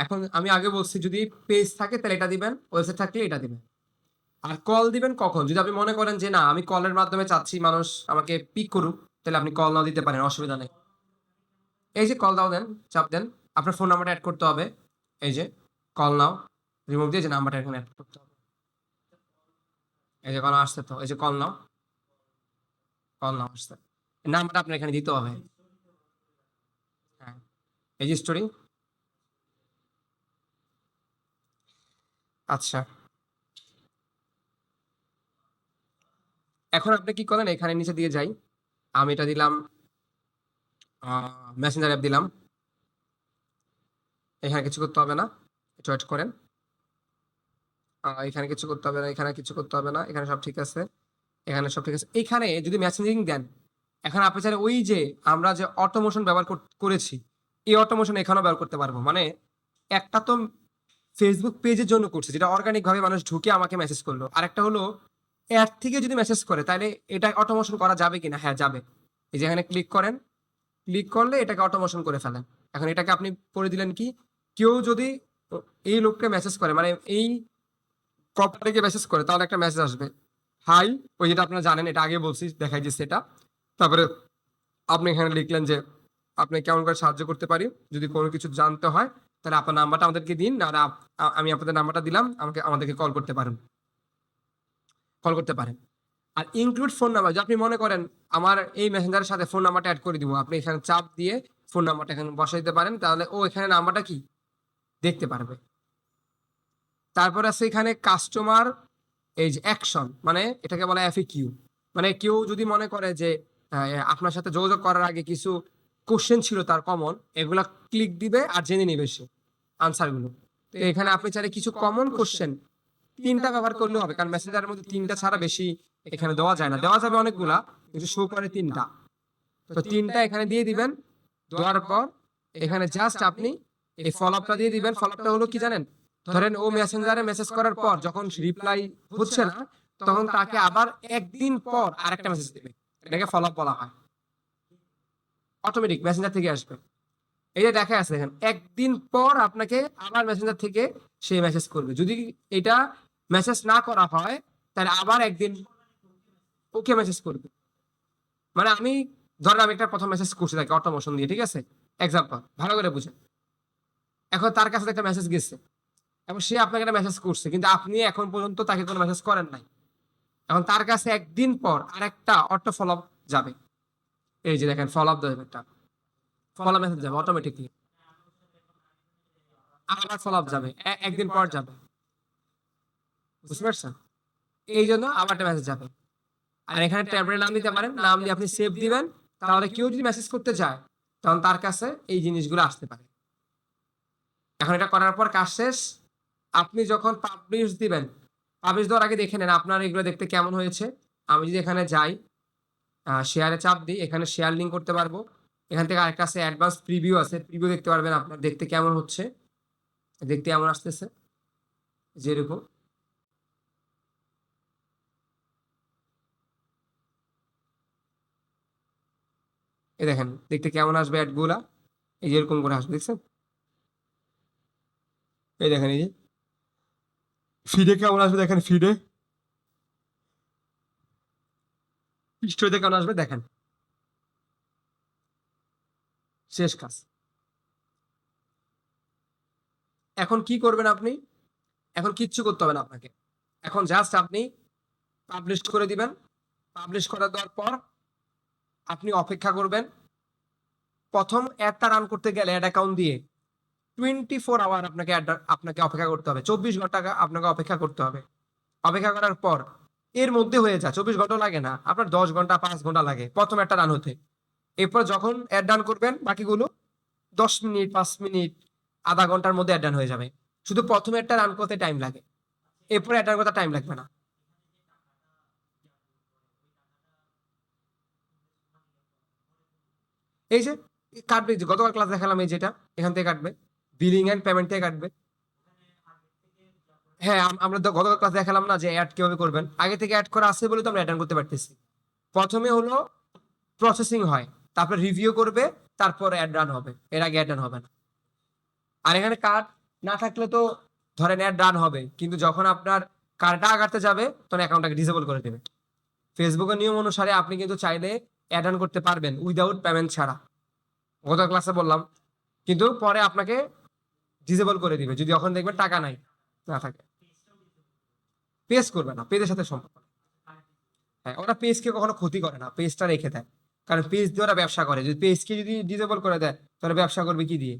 এখন আমি আগে বলছি যদি পেজ থাকে তাহলে এটা দিবেন, ওয়েবসাইট থাকলে এটা দিবেন। আর কল দিবেন কখন? যদি আপনি মনে করেন যে না আমি কলের মাধ্যমে চাচ্ছি মানুষ আমাকে পিক করুক, তাহলে আপনি কল নাও দিতে পারেন, অসুবিধা নেই। এই যে কল দাও দেন, চাপ দেন, আপনার ফোন নাম্বারটা অ্যাড করতে হবে। এই যে কল নাও, রিমুভ দিয়ে যে নাম্বারটা এখানে অ্যাড করতে হবে। এই যে কল আসছে, তো এই যে কল নাও, কল নাও আসছে, নাম্বারটা আপনার এখানে দিতে হবে। হ্যাঁ, এই যে স্টোরি। আচ্ছা, এখন আপনি কি করেন, এখানে নিচে দিয়ে যাই, আমি এটা দিলাম, মেসেঞ্জার অ্যাপ দিলাম। এখানে কিছু করতে হবে না, একটু ওয়েট করেন। এখানে কিছু করতে হবে না, এখানে কিছু করতে হবে না, এখানে সব ঠিক আছে, এখানে সব ঠিক আছে। এখানে যদি মেসেঞ্জিং দেন, এখন আপনি চাইলে ওই যে আমরা যে অটোমেশন ব্যবহার করেছি, এই অটোমেশন এখানেও ব্যবহার করতে পারবো। মানে একটা তো ফেসবুক পেজের জন্য করছে, যেটা অর্গানিক ভাবে মানুষ ঢুকে আমাকে মেসেজ করলো। আরেকটা হলো অ্যাড থেকে যদি মেসেজ করে, তাহলে এটা অটোমেশন করা যাবে কিনা? হ্যাঁ, যাবে। এই যে এখানে ক্লিক করেন, ক্লিক করলে এটাকে অটোমেশন করে ফেলেন। এখন এটাকে আপনি করে দিলেন কি, কেউ যদি এই লোককে মেসেজ করে, মানে এই প্রপার্টিকে মেসেজ করে, তাহলে একটা মেসেজ আসবে, হাই। ওই যেটা আপনারা জানেন, এটা আগে বলছি, দেখাই দিচ্ছি এটা। তারপরে আপনি এখানে লিখলেন যে আপনি কেমন করে সাহায্য করতে পারি, যদি কোনো কিছু জানতে হয় তাহলে আপনার নাম্বারটা আমাদেরকে দিন, আর আমি আপনাদের নাম্বারটা দিলাম, আমাদেরকে কল করতে পারেন। আর ইনক্লুড ফোন নাম্বার, যে আপনি মনে করেন আমার এই মেসেঞ্জারের সাথে ফোন নাম্বারটা অ্যাড করে দিব, আপনি এখানে চাপ দিয়ে ফোন নাম্বারটা এখানে বসাই দিতে পারেন, তাহলে ও এখানে নাম্বারটা কি দেখতে পারবে। তারপর আছে এখানে কাস্টমার এই যে অ্যাকশন, মানে এটাকে বলা এফএকিউ। মানে কেউ যদি মনে করে যে আপনার সাথে যোগাযোগ করার আগে কিছু কোশ্চেন ছিল তার কমন, এগুলা ক্লিক দিবে আর জেনে নিবে সে আনসারগুলো। তো এখানে আপনি চাইলে কিছু কমন কোশ্চেন 3টা ব্যবহার করলেও হবে, কারণ মেসেঞ্জারের মধ্যে 3টা ছাড়া বেশি এখানে দেওয়া যায় না। দেওয়া যাবে অনেকগুলা, কিন্তু শো করে 3টা। তো 3টা এখানে দিয়ে দিবেন। দেওয়ার পর এখানে জাস্ট আপনি এই ফলো আপটা দিয়ে দিবেন। ফলো আপটা হলো কি জানেন? ধরেন ও মেসেঞ্জারে মেসেজ করার পর যখন রিপ্লাই হচ্ছে না, তখন তাকে আবার একদিন পর আরেকটা মেসেজ দিবে। এটাকে ফলো আপ বলা হয়। অটোমেটিক মেসেঞ্জার থেকে আসবে। এই যে দেখা আছে দেখেন, একদিন পর আপনাকে আবার মেসেঞ্জার থেকে সে মেসেজ করবে। যদি এটা মেসেজ না করা হয়, তাহলে আবার একদিন ওকে মেসেজ করবে। মানে আমি ধরেন আমি একটা প্রথম মেসেজ করছি তাকে অটোমেশন দিয়ে, ঠিক আছে? এক্সাম্পল ভালো করে বুঝেন। এখন তার কাছে একটা মেসেজ গেছে, এবং সে আপনাকে একটা মেসেজ করছে, কিন্তু আপনি এখন পর্যন্ত তাকে কোনো মেসেজ করেন নাই। এখন তার কাছে একদিন পর আরেকটা অটো ফলো আপ যাবে। এই যে দেখেন, ফলো আপ দেবে, একটা ফলো মেসেজ যাবে অটোমেটিকলি, আবার ফলো আপ যাবে, একদিন পর যাবে। বুঝতে পারছেন? এই জন্য আবার একটা মেসেজ যাবে। আর এখানে ট্যাবের নাম দিতে পারেন, নাম দিয়ে আপনি সেভ দিবেন। তাহলে কেউ যদি মেসেজ করতে চায়, তখন তার কাছে এই জিনিসগুলো আসতে পারে। এখন এটা করার পর কাজ শেষ। আপনি যখন পাবলিশ দিবেন, পাবলিশ দেওয়ার আগে দেখে নেন আপনার এগুলো দেখতে কেমন হয়েছে। আমি যদি এখানে যাই, শেয়ারে চাপ দিই, এখানে শেয়ার লিঙ্ক করতে পারবো। এখান থেকে আরেকটা আছে অ্যাডভান্স প্রিভিউ আছে, প্রিভিউ দেখতে পারবেন আপনার দেখতে কেমন হচ্ছে, দেখতে কেমন আসতেছে যেরকম। এই দেখেন দেখতে কেমন আসবে অ্যাডগুলা, এই যেরকম করে আসবে, দেখছেন? এই দেখেন, এই যে ফিডে কেমন আসবে, দেখেন ফিডে, স্টোরিতে কেমন আসবে দেখেন। শেষ কাজ। এখন কি করবেন আপনি? এখন কিচ্ছু করতে হবে না আপনাকে। এখন জাস্ট আপনি পাবলিশ করে দিবেন। পাবলিশ করে দেওয়ার পর আপনি অপেক্ষা করবেন। প্রথম অ্যাডটা রান করতে গেলে অ্যাড অ্যাকাউন্ট দিয়ে 24 আওয়ার আপনাকে অপেক্ষা করতে হবে, 24 ঘন্টা আপনাকে অপেক্ষা করতে হবে। অপেক্ষা করার পর এর মধ্যে হয়ে যায়, 24 ঘন্টা লাগে না আপনার, 10 ঘন্টা 5 ঘন্টা লাগে প্রথম একটা রান হতে। এরপর যখন অ্যাড রান করবেন, বাকিগুলো 10 মিনিট, 5 মিনিট, আধা ঘন্টার মধ্যে অ্যাড রান হয়ে যাবে। শুধু প্রথমে একটা রান করতে টাইম লাগে, এরপরে অ্যাড রান করতে টাইম লাগবে না। এই যে কাটবে, যে গতকাল ক্লাস দেখালাম, এই যেটা এখান থেকে কাটবে, বিলিং এন্ড পেমেন্ট থেকে কাটবে। হ্যাঁ, আমরা তো গতকাল ক্লাস দেখালাম না যে অ্যাড কিভাবে করবেন। আগে থেকে অ্যাড করা আছে বলে তো আমরা অ্যাড করতে পারতেছি। প্রথমে হলো প্রসেসিং হয়, তারপর রিভিউ করবে, তারপর অ্যাড রান হবে, এর আগে অ্যাড রান হবে না। আর এখানে কার্ড না থাকলে তো ধরেন অ্যাড রান হবে, কিন্তু যখন আপনার কার্ডটা আগাতে যাবে তখন অ্যাকাউন্টটাকে ডিসেবল করে দেবে। ফেসবুকের নিয়ম অনুসারে আপনি কিন্তু চাইলে অ্যাড রান করতে পারবেন উইদাউট পেমেন্ট ছাড়া, গত ক্লাসে বললাম। কিন্তু পরে আপনাকে ডিসেবল করে দিবে যদি যখন দেখবেন টাকা নাই, না থাকে। পেজ করবে না, পেজের সাথে সম্পর্ক নেই। হ্যাঁ, ওরা পেজকে কখনো ক্ষতি করে না, পেজটা রেখে দেয়। কারণ পেজ দিয়ে ওরা ব্যবসা করে, যদি পেজকে যদি ডিসেবল করে দেয় তাহলে ব্যবসা করবে কি দিয়ে?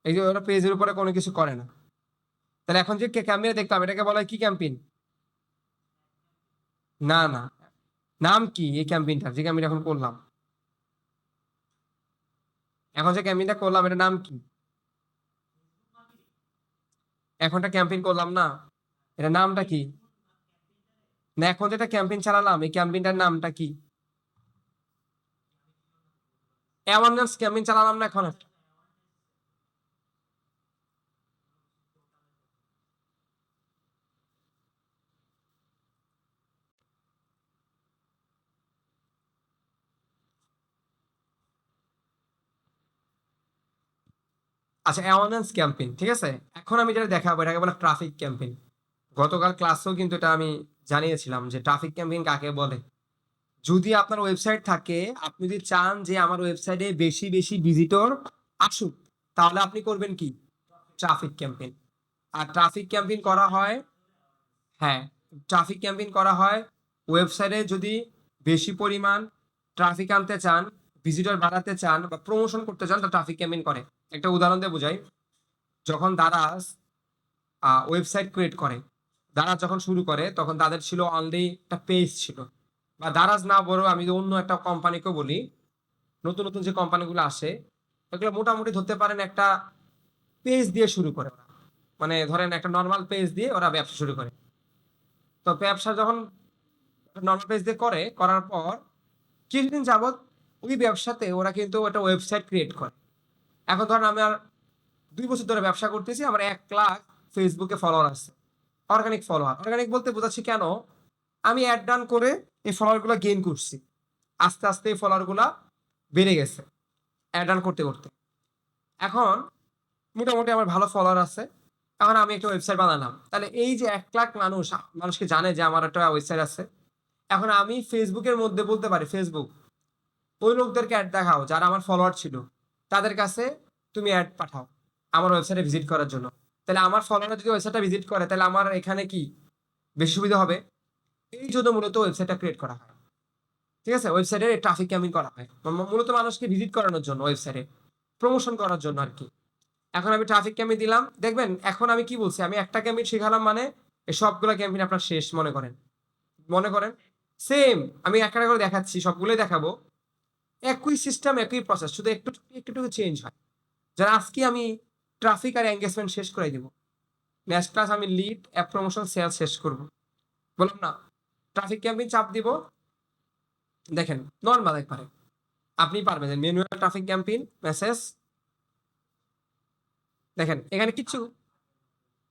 এই যে ওরা পেজের উপরে কোনো কিছু করে না। তাহলে এখন যে ক্যাম্পেইন দেখতে হবে, এটাকে বলা হয় কি ক্যাম্পেইন? না না, নাম কি এই ক্যাম্পেইনটার, যে ক্যাম্পেইন এখন করলাম? এখন যে ক্যাম্পেইনটা করলাম, এটার নাম কি? এখন একটা ক্যাম্পেইন করলাম না, এটা নামটা কি? না এখন যেটা ক্যাম্পেইন চালালাম এই ক্যাম্পেইনটার নামটা কি? অ্যাওয়ারনেস ক্যাম্পেইন চালালাম না এখন একটা? আচ্ছা, অ্যাওয়ারনেস ক্যাম্পেইন ঠিক আছে। এখন আমি যেটা দেখাবো এটাকে বলে ট্রাফিক ক্যাম্পেইন। গতকাল ক্লাসেও কিন্তু এটা আমি জানিয়েছিলাম যে ট্রাফিক ক্যাম্পেইন কাকে বলে। যদি আপনার ওয়েবসাইট থাকে, আপনি যদি চান যে আমার ওয়েবসাইটে বেশি বেশি ভিজিটর আসুক, তাহলে আপনি করবেন কি? Traffic campaign. আর ট্রাফিক ক্যাম্পেইন করা হয়, হ্যাঁ, ট্রাফিক ক্যাম্পেইন করা হয় ওয়েবসাইটে যদি বেশি পরিমাণ ট্রাফিক আনতে চান, ভিজিটর বাড়াতে চান বা প্রমোশন করতে চান, তো ট্রাফিক ক্যাম্পেইন করে। একটা উদাহরণ দিয়ে বোঝাই। যখন দারাজ ওয়েবসাইট ক্রিয়েট করে, দারাজ যখন শুরু করে তখন তাদের ছিল অনলি একটা পেজ ছিল, বা দারাজ না বড় আমি যদি অন্য একটা কোম্পানিকেও বলি, নতুন নতুন যে কোম্পানিগুলো আসে এগুলো মোটামুটি ধরতে পারেন একটা পেজ দিয়ে শুরু করে ওরা। মানে ধরেন একটা নর্মাল পেজ দিয়ে ওরা ব্যবসা শুরু করে। তো ব্যবসা যখন নর্মাল পেজ দিয়ে করে, করার পর কিছুদিন যাবত ওই ব্যবসাতে ওরা কিন্তু একটা ওয়েবসাইট ক্রিয়েট করে। এখন ধরেন আমার 2 বছর ধরে ব্যবসা করতেছি, আমার 1 লাখ ফেসবুকে ফলোয়ার আছে, অর্গানিক ফলোয়ার। অর্গানিক বলতে বোঝাচ্ছি কেন, আমি অ্যাড রান করে এই ফলোয়ার গুলা গেইন করছি, আস্তে আস্তে এই ফলোয়ার গুলা বেড়ে গেছে অ্যাড রান করতে করতে। এখন মোটামুটি আমার ভালো ফলোয়ার আছে। এখন আমি একটা ওয়েবসাইট বানালাম, তাহলে এই যে 1 লাখ মানুষকে জানে যে আমার একটা ওয়েবসাইট আছে। এখন আমি ফেসবুকের মধ্যে বলতে পারি, ফেসবুক ওই লোকদেরকে অ্যাড দেখাও যারা আমার ফলোয়ার ছিল, তাদের কাছে তুমি অ্যাড পাঠাও আমার ওয়েবসাইটে ভিজিট করার জন্য। তাহলে আমার ফলোয়ার যদি ওয়েবসাইটটা ভিজিট করে তাহলে আমার এখানে কি বেশি সুবিধা হবে। এই জন্য মূলত ওয়েবসাইটটা ক্রিয়েট করা হয়। ঠিক আছে, ওয়েবসাইটে ট্রাফিক ক্যাম্পিং করা হয় মূলত মানুষকে ভিজিট করানোর জন্য, ওয়েবসাইটে প্রমোশন করার জন্য আর কি। এখন আমি ট্রাফিক ক্যাম্পিং দিলাম, দেখবেন এখন আমি কি বলছি, আমি একটা ক্যাম্পিং শেখালাম মানে এই সবগুলা ক্যাম্পিং আপনার শেষ মনে করেন সেম। আমি একটা করে দেখাচ্ছি, সবগুলোই দেখাবো, একই সিস্টেম একই প্রসেস, শুধু একটু একটু একটু চেঞ্জ হয়। যারা আজকে আমি ট্রাফিক আর এঙ্গেজমেন্ট শেষ করে দিব, নেক্সট ক্লাস আমি লিড অ্যাপ প্রমোশন সেল শেষ করব। বললাম না, ট্রাফিক ক্যাম্পিং চাপ দিব, দেখেন নর্মাল একবারে আপনি পারবেন ম্যানুয়াল ট্রাফিক ক্যাম্পিং মেসেজ। দেখেন এখানে কিচ্ছু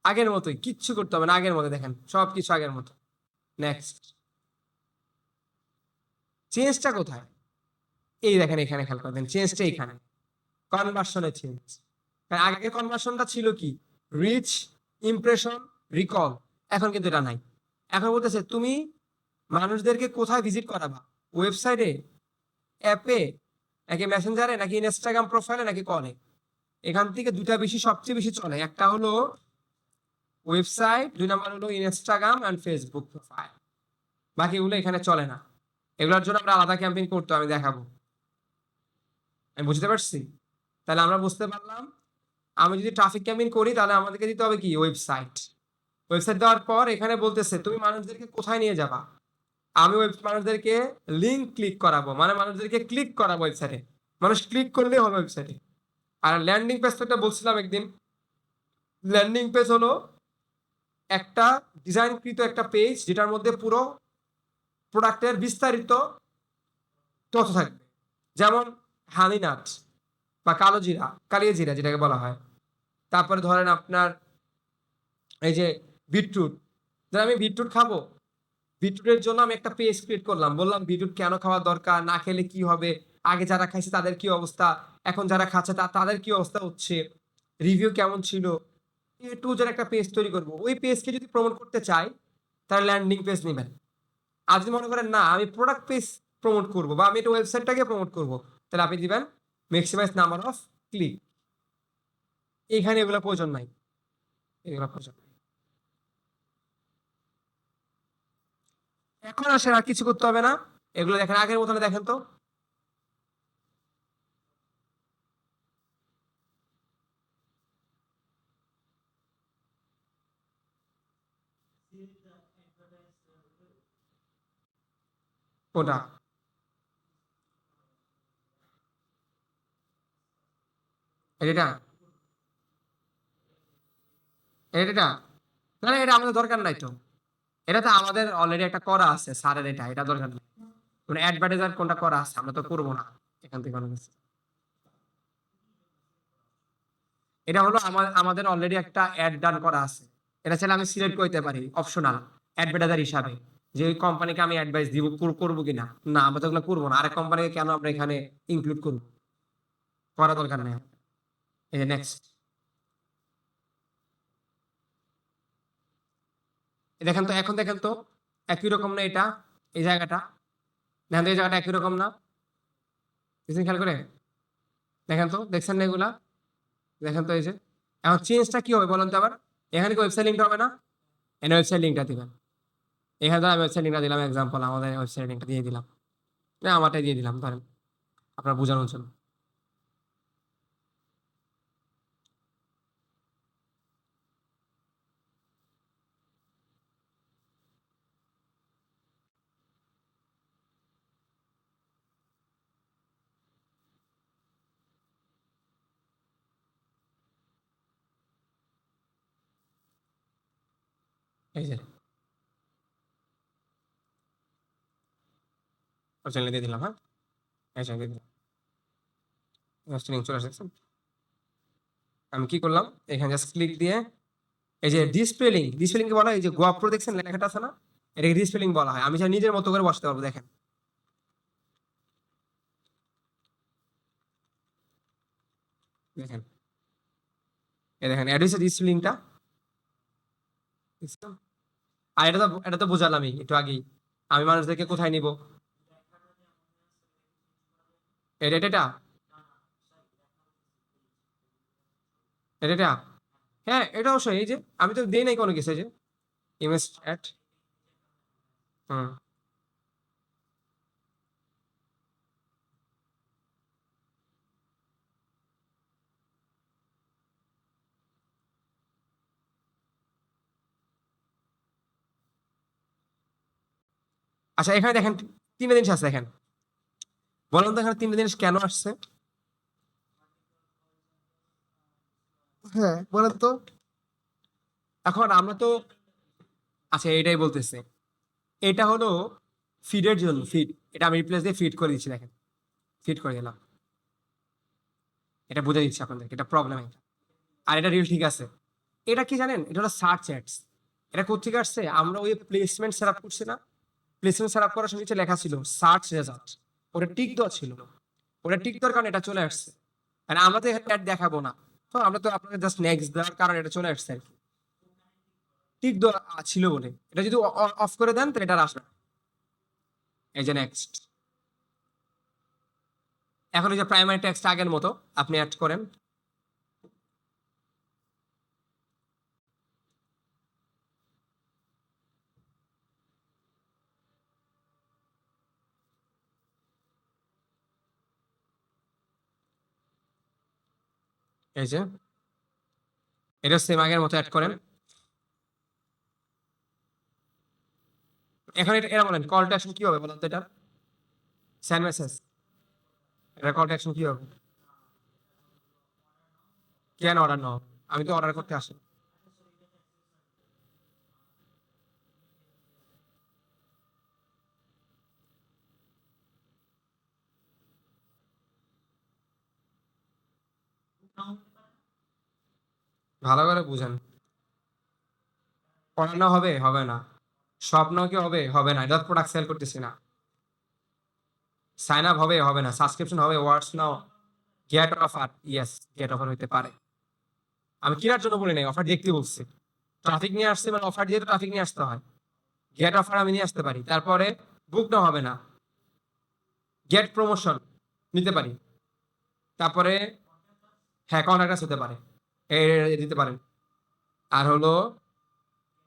আগের মতোই, কিচ্ছু করতে হবে না, আগের মতো দেখেন সবকিছু আগের মতো। নেক্সট, চেঞ্জটা কোথায়? এই দেখেন এখানে খেয়াল করবেন, চেঞ্জটা এখানে কনভার্সনের চেঞ্জ। আগে কনভার্সনটা ছিল কি, রিচ, ইমপ্রেশন, রিকল। এখন কিন্তু এটা নাই। এখন বলতেছে তুমি মানুষদেরকে কোথায় ভিজিট করাবা, ওয়েবসাইটে, অ্যাপে, নাকি মেসেঞ্জারে, নাকি ইনস্টাগ্রাম প্রোফাইলে, নাকি কলে। এখান থেকে দুটা বেশি সবচেয়ে বেশি চলে, একটা হলো ওয়েবসাইট, 2 নাম্বার হলো ইনস্টাগ্রাম অ্যান্ড ফেসবুক প্রোফাইল। বাকিগুলো এখানে চলে না। এগুলোর জন্য আমরা আলাদা ক্যাম্পেইন করতে আমি দেখাবো। আমি বুঝতে পারছি। তাহলে আমরা বুঝতে পারলাম, আমি যদি ট্রাফিক ক্যাম্পেইন করি তাহলে আমাদেরকে দিতে হবে কি, ওয়েবসাইট। ওয়েবসাইট দেওয়ার পর এখানে বলতেছে তুমি মানুষদেরকে কোথায় নিয়ে যাবা। আমি মানুষদেরকে লিঙ্ক ক্লিক করাবো, মানে মানুষদেরকে ক্লিক করাবো ওয়েবসাইটে, মানুষ ক্লিক করলেই হবে ওয়েবসাইটে। আর ল্যান্ডিং পেজ তো একটা বলছিলাম একদিন, ল্যান্ডিং পেজ হলো একটা ডিজাইনকৃত একটা পেজ যেটার মধ্যে পুরো প্রোডাক্টের বিস্তারিত তথ্য থাকবে। যেমন হানিনাট বা কালো জিরা, কালিয়া জিরা যেটাকে বলা হয়। তারপরে ধরেন আপনার এই যে বিটরুট, ধর আমি বিটরুট খাবো, বিটরুটের জন্য আমি একটা পেজ ক্রিয়েট করলাম, বললাম বিটরুট কেন খাওয়া দরকার, না খেলে কি হবে, আগে যারা খাইছে তাদের কি অবস্থা, এখন যারা খাচ্ছে তাদের কি অবস্থা হচ্ছে, রিভিউ কেমন ছিল, এ টু জেড একটা পেজ তৈরি করব। ওই পেজকে যদি প্রমোট করতে চাই তাহলে ল্যান্ডিং পেজ নেবেন। আর যদি মনে করেন না আমি প্রোডাক্ট পেজ প্রমোট করব বা আমি একটা ওয়েবসাইটটাকে প্রমোট করব, তাহলে আপনি দিবেন ম্যাক্সিমাইজ নাম্বার অফ ক্লিক। এখানে এগুলো প্রয়োজন নাই, এগুলো প্রয়োজন নাই। এখন আসেন আর কিছু করতে হবে না, এগুলো দেখেন আগের মতন দেখেন তো। কোনটা? এটা এটা না না, এটা আমাদের দরকার নাই তো। এটা তো আমাদের অলরেডি একটা করা আছে স্যারের, এটা দরকার নেই। মানে অ্যাডভার্টাইজার কোনটা করা আছে আমরা তো করবো না এখান থেকে অনেক কিছু। এটা হলো আমাদের অলরেডি একটা অ্যাড ডান করা আছে। এটা চাইলে আমি সিলেক্ট করতে পারি অপশনাল অ্যাডভার্টাইজার হিসাবে, যে ওই কোম্পানিকে আমি অ্যাডভাইস দিব করবো কিনা। না, আমরা তো ওগুলো করবো না। আরেক কোম্পানিকে কেন আমরা এখানে ইনক্লুড করবো? করা দরকার নেই। এই যে নেক্সট, দেখেন তো, এখন দেখেন তো একই রকম না এটা? এই জায়গাটা দেখেন তো, এই জায়গাটা একই রকম না? দেখছেন খেয়াল করে? দেখেন তো, দেখছেন না এগুলা? দেখেন তো এই যে, এখন চেঞ্জটা কি হবে বলেন তো আবার? এখানে কি ওয়েবসাইট লিঙ্কটা হবে না? এখানে ওয়েবসাইট লিঙ্কটা দিবেন। এখানে ধর আমি ওয়েবসাইট লিঙ্কটা দিলাম, এক্সাম্পল আমাদের ওয়েবসাইট লিঙ্কটা দিয়ে দিলাম, না আমারটাই দিয়ে দিলাম ধরেন আপনার বোঝানোর জন্য। এই যে ওয়েবসাইট লিঙ্ক দিয়ে দিলাম, হ্যাঁ এই যে দিয়ে দিলাম, ওয়েবসাইট লিঙ্ক চলে আসছে। আমি কি করলাম, এখানে জাস্ট ক্লিক দিয়ে এই যে ডিসপ্লে লিঙ্ক, ডিসপ্লে লিঙ্ক বলা হয়, এই যে গোয়াপ্রো দেখছেন লেখাটা আছে না, এটাকে ডিসপ্লে লিঙ্ক বলা হয়। আমি চাই নিজের মতো করে বসাতে পারবো। দেখেন দেখেন এই দেখেন অ্যাড হয়েছে ডিসপ্লে লিঙ্কটা। আর এটা তো বোঝালামই একটু আগেই, আমি মানুষদেরকে কোথায় নিব। এটা এটা এটা এটা এটা। হ্যাঁ এটা অবশ্যই, এই যে আমি তো দেই নাই কোনো কিছু, এই যে ইমেজ অ্যাড। হুম, আচ্ছা এখানে দেখেন তিনটা জিনিস আছে। দেখেন বলুন তো এখানে তিনটা জিনিস কেন আসছে? হ্যাঁ বলেন তো। এখন আমরা তো, আচ্ছা এটাই বলতেছে, এটা হলো ফিডের জন্য, ফিড। এটা আমি রিপ্লেস দিয়ে ফিড করে দিচ্ছি, দেখেন ফিড করে দিলাম। এটা বুঝে দিচ্ছি আপনাদেরকে, এটা প্রবলেম এটা। আর এটা রিল ঠিক আছে। এটা কি জানেন, এটা হলো সার্চ অ্যাডস। এটা কোথেকে আসছে? আমরা ওই প্লেসমেন্ট সেট আপ করছি না, প্লেসমেন্ট সেট আপ করার সময় নিচে লেখা ছিল সার্চ রেজাল্ট, ওটা টিক দেওয়া ছিল। ওটা টিক দেওয়ার কারণে এটা চলে আসছে। মানে আমরা তো অ্যাড দেখাবো না, তো আমরা তো আপনাকে জাস্ট নেক্সট দেওয়ার কারণে এটা চলে আসছে আর কি। টিক দেওয়া ছিল বলে, এটা যদি অফ করে দেন তাহলে এটা আর আসবে না। এই যে নেক্সট, এখন এই যে প্রাইমারি টেক্সট আগের মতো আপনি অ্যাড করেন। এই যে এটা সেম আগের মতো অ্যাড করেন। এখন এটা বলেন কল টু অ্যাকশন কি হবে বলেন তো? এটা সেন্ড মেসেজ, এটা কল টু অ্যাকশন কি হবে? কেন অর্ডার নাও? আমি তো অর্ডার করতে আসি। ভালো করে বুঝেন। পড়ানো হবে হবে না, স্বপ্ন কি হবে হবে না, এটা প্রোডাক্ট সেল করতেছি না। সাইন আপ হবে হবে না, সাবস্ক্রিপশন হবে, words now, get offer, yes get offer হইতে পারে। আমি কেনার জন্য বলি নাই, অফার দেখতে বলছি। ট্রাফিক নিয়ে আসছে মানে অফার দিয়ে তো ট্রাফিক নিয়ে আসতে হয়। গেট অফার আমি নিয়ে আসতে পারি, তারপরে বুক না হবে না, গেট প্রমোশন নিতে পারি, তারপরে হ্যাঁ কন্ট্রাক্টাস হতে পারে, দিতে পারেন। আর হলো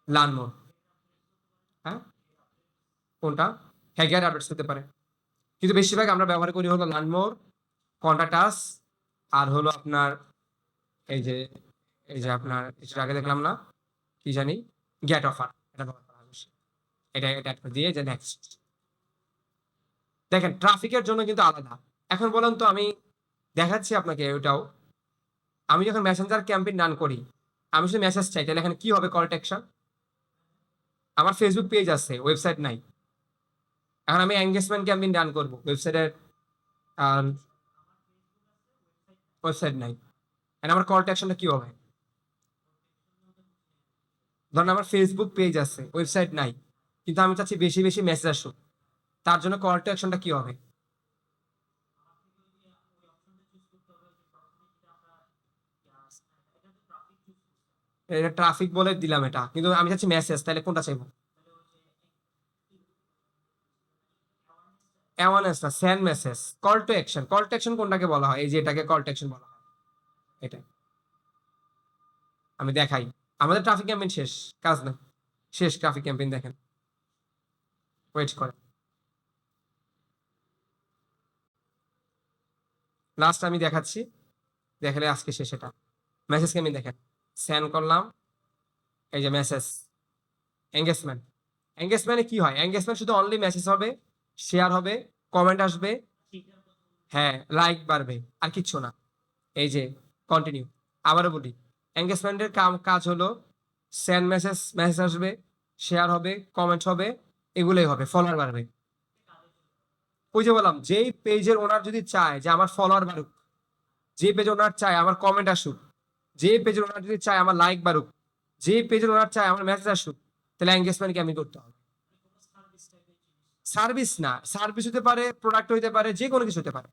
লার্ন মোর, হ্যাঁ কোনটা, হ্যাঁ গেট আপডেটস হতে পারে। কিন্তু বেশিরভাগ আমরা ব্যবহার করি হলো লার্ন মোর, কন্ট্রাক্টাস, আর হলো আপনার এই যে আপনার একটু আগে দেখলাম না কি জানি, গেট অফার, এটা ব্যবহার করা হয় বেশি। এটা দিয়ে যে নেক্সট। দেখেন ট্রাফিকের জন্য কিন্তু আলাদা। এখন বলেন তো, আমি দেখাচ্ছি আপনাকে ওটাও, আমি যখন মেসেঞ্জার ক্যাম্পেইন রান করি আমি শুধু মেসেজ চাই, তাহলে এখানে কি হবে কল টু অ্যাকশন? আমার ফেসবুক পেজ আছে, ওয়েবসাইট নাই। এখন আমি এঙ্গেজমেন্ট ক্যাম্পেইন রান করব, ওয়েবসাইটের ওয়েবসাইট নাই, এখন আমার কল টু অ্যাকশনটা কি হবে? ধরেন আমার ফেসবুক পেজ আছে, ওয়েবসাইট নাই, কিন্তু আমি চাচ্ছি বেশি বেশি মেসেজ আসুক, তার জন্য কল টু অ্যাকশনটা কি হবে? এটা ট্রাফিক বলে দিলাম এটা, কিন্তু আমি চাচ্ছি মেসেজ, তাহলে কোনটা চাইবো? অ্যাওয়ারনেস না, send message. Call to action, call to action কোনটাকে বলা হয়? এই যে এটাকে কল টু অ্যাকশন বলা হয়, এটা আমি দেখাই। আমাদের ট্রাফিক ক্যাম্পেইন শেষ, কাজ না, শেষ ট্রাফিক ক্যাম্পেইন। দেখেন, ওয়েট করে, লাস্ট আমি দেখাচ্ছি, দেখালে আজকে শেষ। এটা মেসেজ ক্যাম্পেইন দেখেন, সেন্ড করলাম, এই যে মেসেজ, এঙ্গেজমেন্ট। এঙ্গেজমেন্টে কি হয়? এঙ্গেজমেন্ট শুধু অনলি মেসেজ হবে, শেয়ার হবে, কমেন্ট আসবে, হ্যাঁ লাইক বাড়বে, আর কিচ্ছু না। এই যে কন্টিনিউ, আবারও বলি, এঙ্গেজমেন্টের কাজ হলো সেন্ড মেসেজ, মেসেজ আসবে, শেয়ার হবে, কমেন্ট হবে, এগুলোই হবে, ফলোয়ার বাড়বে। ওই যে বললাম, যেই পেজের ওনার যদি চায় যে আমার ফলোয়ার বাড়ুক, যে পেজ ওনার চায় আমার কমেন্ট আসুক, যে পেজের ওনার যদি চায় আমার লাইক বাড়ুক, যে পেজের ওনার চায় আমার মেসেজ আসুক, তাহলে এঙ্গেজমেন্টকে আমি করতে হবে। সার্ভিস না, সার্ভিস হতে পারে, প্রোডাক্ট হতে পারে, যে কোনো কিছু হতে পারে।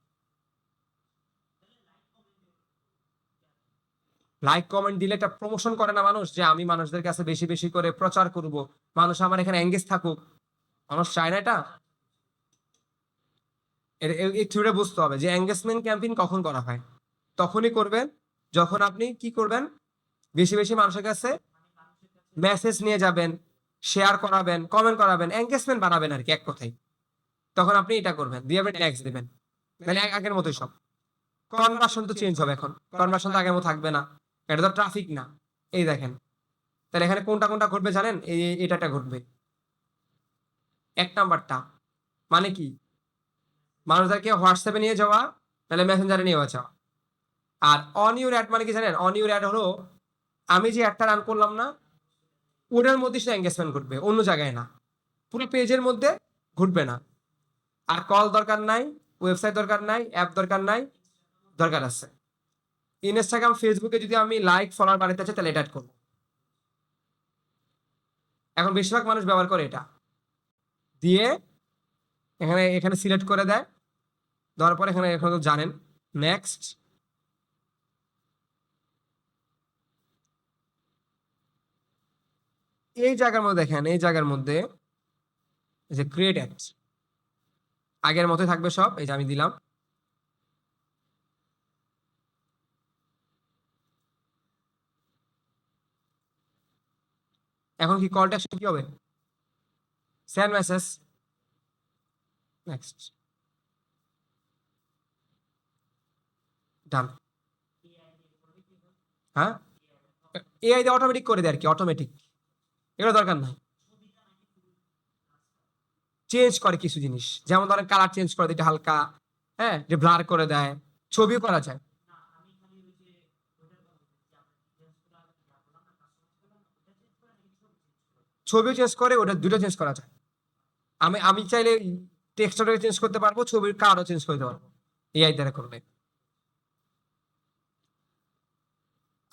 লাইক কমেন্ট দিলে এটা প্রমোশন করে না মানুষ, যে আমি মানুষদের কাছে বেশি বেশি করে প্রচার করব, মানুষ আমার এখানে এঙ্গেজ থাকুক? মানুষ চায় না এটা। এই থিওরিটা বুঝতে হবে যে এঙ্গেজমেন্ট ক্যাম্পেইন কখন করা হয়। তখনই করবেন যখন আপনি কি করবেন, বেশি বেশি মানুষের কাছে মেসেজ নিয়ে যাবেন, শেয়ার করাবেন, কমেন্ট করাবেন, এঙ্গেজমেন্ট বাড়াবেন আর কি, এক কথাই। তখন আপনি এটা করবেন, দিয়ে আপনি ট্যাক্স দিবেন, মানে আগের মতোই সব। কনভার্সন তো চেঞ্জ হবে, এখন কনভার্সন তো আগের মতো থাকবে না, এটা তো ট্রাফিক না। এই দেখেন, তাহলে এখানে কোনটা কোনটা ঘটবে জানেন? এটা ঘটবে। এক নাম্বারটা মানে কি, মানুষদেরকে হোয়াটসঅ্যাপে নিয়ে যাওয়া, তাহলে মেসেঞ্জারে নিয়ে যাওয়া। আর অন ইউর অ্যাড মানে কি জানেন? অন ইউর অ্যাড হলো আমি যে অ্যাডটা রান করলাম না, ওটার মধ্যে শুধু এঙ্গেজমেন্ট ঘটবে, অন্য জায়গায় না, পুরো পেজের মধ্যে ঘটবে না। আর কল দরকার নাই, ওয়েবসাইট দরকার নাই, অ্যাপ দরকার নাই, দরকার আছে ইনস্টাগ্রাম, ফেসবুকে যদি আমি লাইক ফলোয়ার বাড়াতে চাই, তাহলে এটা অ্যাড করবো। এখন বেশিরভাগ মানুষ ব্যবহার করে এটা, দিয়ে এখানে এখানে সিলেক্ট করে দেয়, দেওয়ার পর এখানে এখন তো জানেন, নেক্সট। এই জায়গার মধ্যে দেখেন, এই জায়গার মধ্যে এই যে ক্রিয়েট অ্যাড, আগের মতোই থাকবে সব, এই যে আমি দিলাম। এখন কি কল টু অ্যাকশন কি হবে? সেন্ড মেসেজ, নেক্সট, ডান। হ্যাঁ, এআই দিয়ে অটোমেটিক করে দেয় আর কি, অটোমেটিক, এগুলো দরকার নাই। চেঞ্জ করে কিছু জিনিস, যেমন ধরেন কালার চেঞ্জ করে দিতে হালকা, হ্যাঁ, যে ব্লার করে দেয়, ছবিও করা যায়। ছবিও চেঞ্জ করে, ওটা দুটো চেঞ্জ করা যায়। আমি চাইলে টেক্সটটাকে চেঞ্জ করতে পারবো, ছবির কালারও চেঞ্জ করতে পারবো, এআই দ্বারা করলে।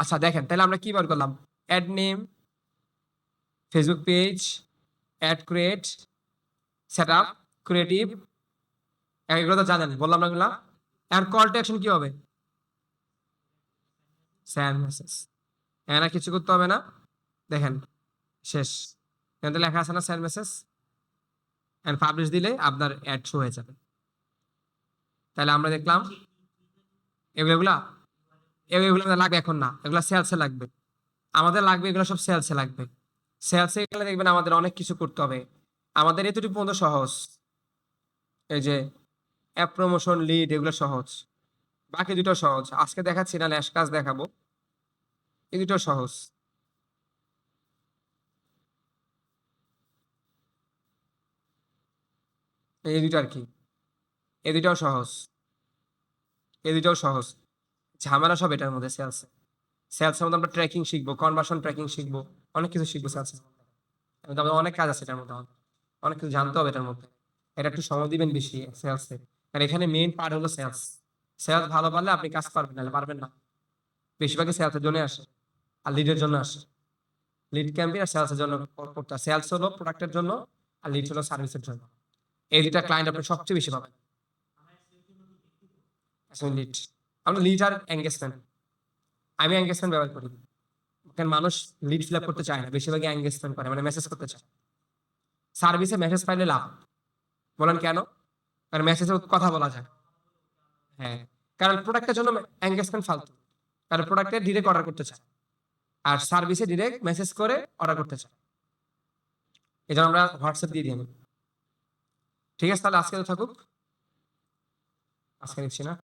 আচ্ছা দেখেন, তাহলে আমরা কি বার করলাম? Ad name, Facebook page, ad create, set up, creative, এগুলো তো জানেন, বললাম না এগুলা। আর কল টু অ্যাকশন কি হবে? Send message. এখানে কিছু করতে হবে না, দেখেন শেষ। এখানে লেখা আছে না সেন্ড মেসেজ, এন্ড পাবলিশ দিলে আপনার অ্যাড শো হয়ে যাবে। তাহলে আমরা দেখলাম এগুলা এগুলো লাগবে এখন না, এগুলো সেলসে লাগবে, আমাদের লাগবে, এগুলো সব সেলসে লাগবে। সেলসে গেলে দেখবেন আমাদের অনেক কিছু করতে হবে। আমাদের এতটুকু পর্যন্ত সহজ, এই যে অ্যাপ প্রমোশন, লিড, এগুলো সহজ, বাকি দুটো সহজ আজকে দেখাচ্ছি না, ল্যাশ কাজ দেখাবো, এই দুটো সহজ। এই দুটো আর কি, এই দুটাও সহজ, এই দুটাও সহজ, ঝামেলা সব এটার মধ্যে সেলসে। সেলসের মধ্যে আমরা ট্র্যাকিং শিখবো, কনভার্সন ট্র্যাকিং শিখবো, অনেক কিছু শিখবো সেলসের মধ্যে। আমাদের অনেক কাজ আছে এটার মধ্যে, আমাদের অনেক কিছু জানতে হবে এটার মধ্যে। এটা একটু সময় দিবেন বেশি সেলসে, কারণ এখানে মেইন পার্ট হলো সেলস। সেলস ভালো পারলে আপনি কাজ পারবেন, নাহলে পারবেন না। বেশিরভাগই সেলসের জন্য আসে আর লিডের জন্য আসে। লিড ক্যাম্পেইন আর সেলসের জন্য করতে হয়। সেলস হলো প্রোডাক্টের জন্য আর লিড হলো সার্ভিসের জন্য। এই দুইটা ক্লায়েন্ট আপনি সবচেয়ে বেশি পাবেন। লিড, আমরা লিড আর এঙ্গেজমেন্ট, আমি এঙ্গেজমেন্ট ব্যবহার করি, কারণ মানুষ লিড ফিল আপ করতে চায় না, বেশিরভাগই এঙ্গেজমেন্ট করে, মানে মেসেজ করতে চায়। সার্ভিসে মেসেজ পাইলে লাভ। বলেন কেন? কারণ মেসেজে কথা বলা যায়। হ্যাঁ, কারণ প্রোডাক্টের জন্য এঙ্গেজমেন্ট ফালতু, কারণ প্রোডাক্টে ডিরেক্ট অর্ডার করতে চায়, আর সার্ভিসে ডিরেক্ট মেসেজ করে অর্ডার করতে চায়। এই জন্য আমরা হোয়াটসঅ্যাপ দিয়ে দিই আমি। ঠিক আছে, তাহলে আজকে তো থাকুক, আজকে নিচ্ছি না।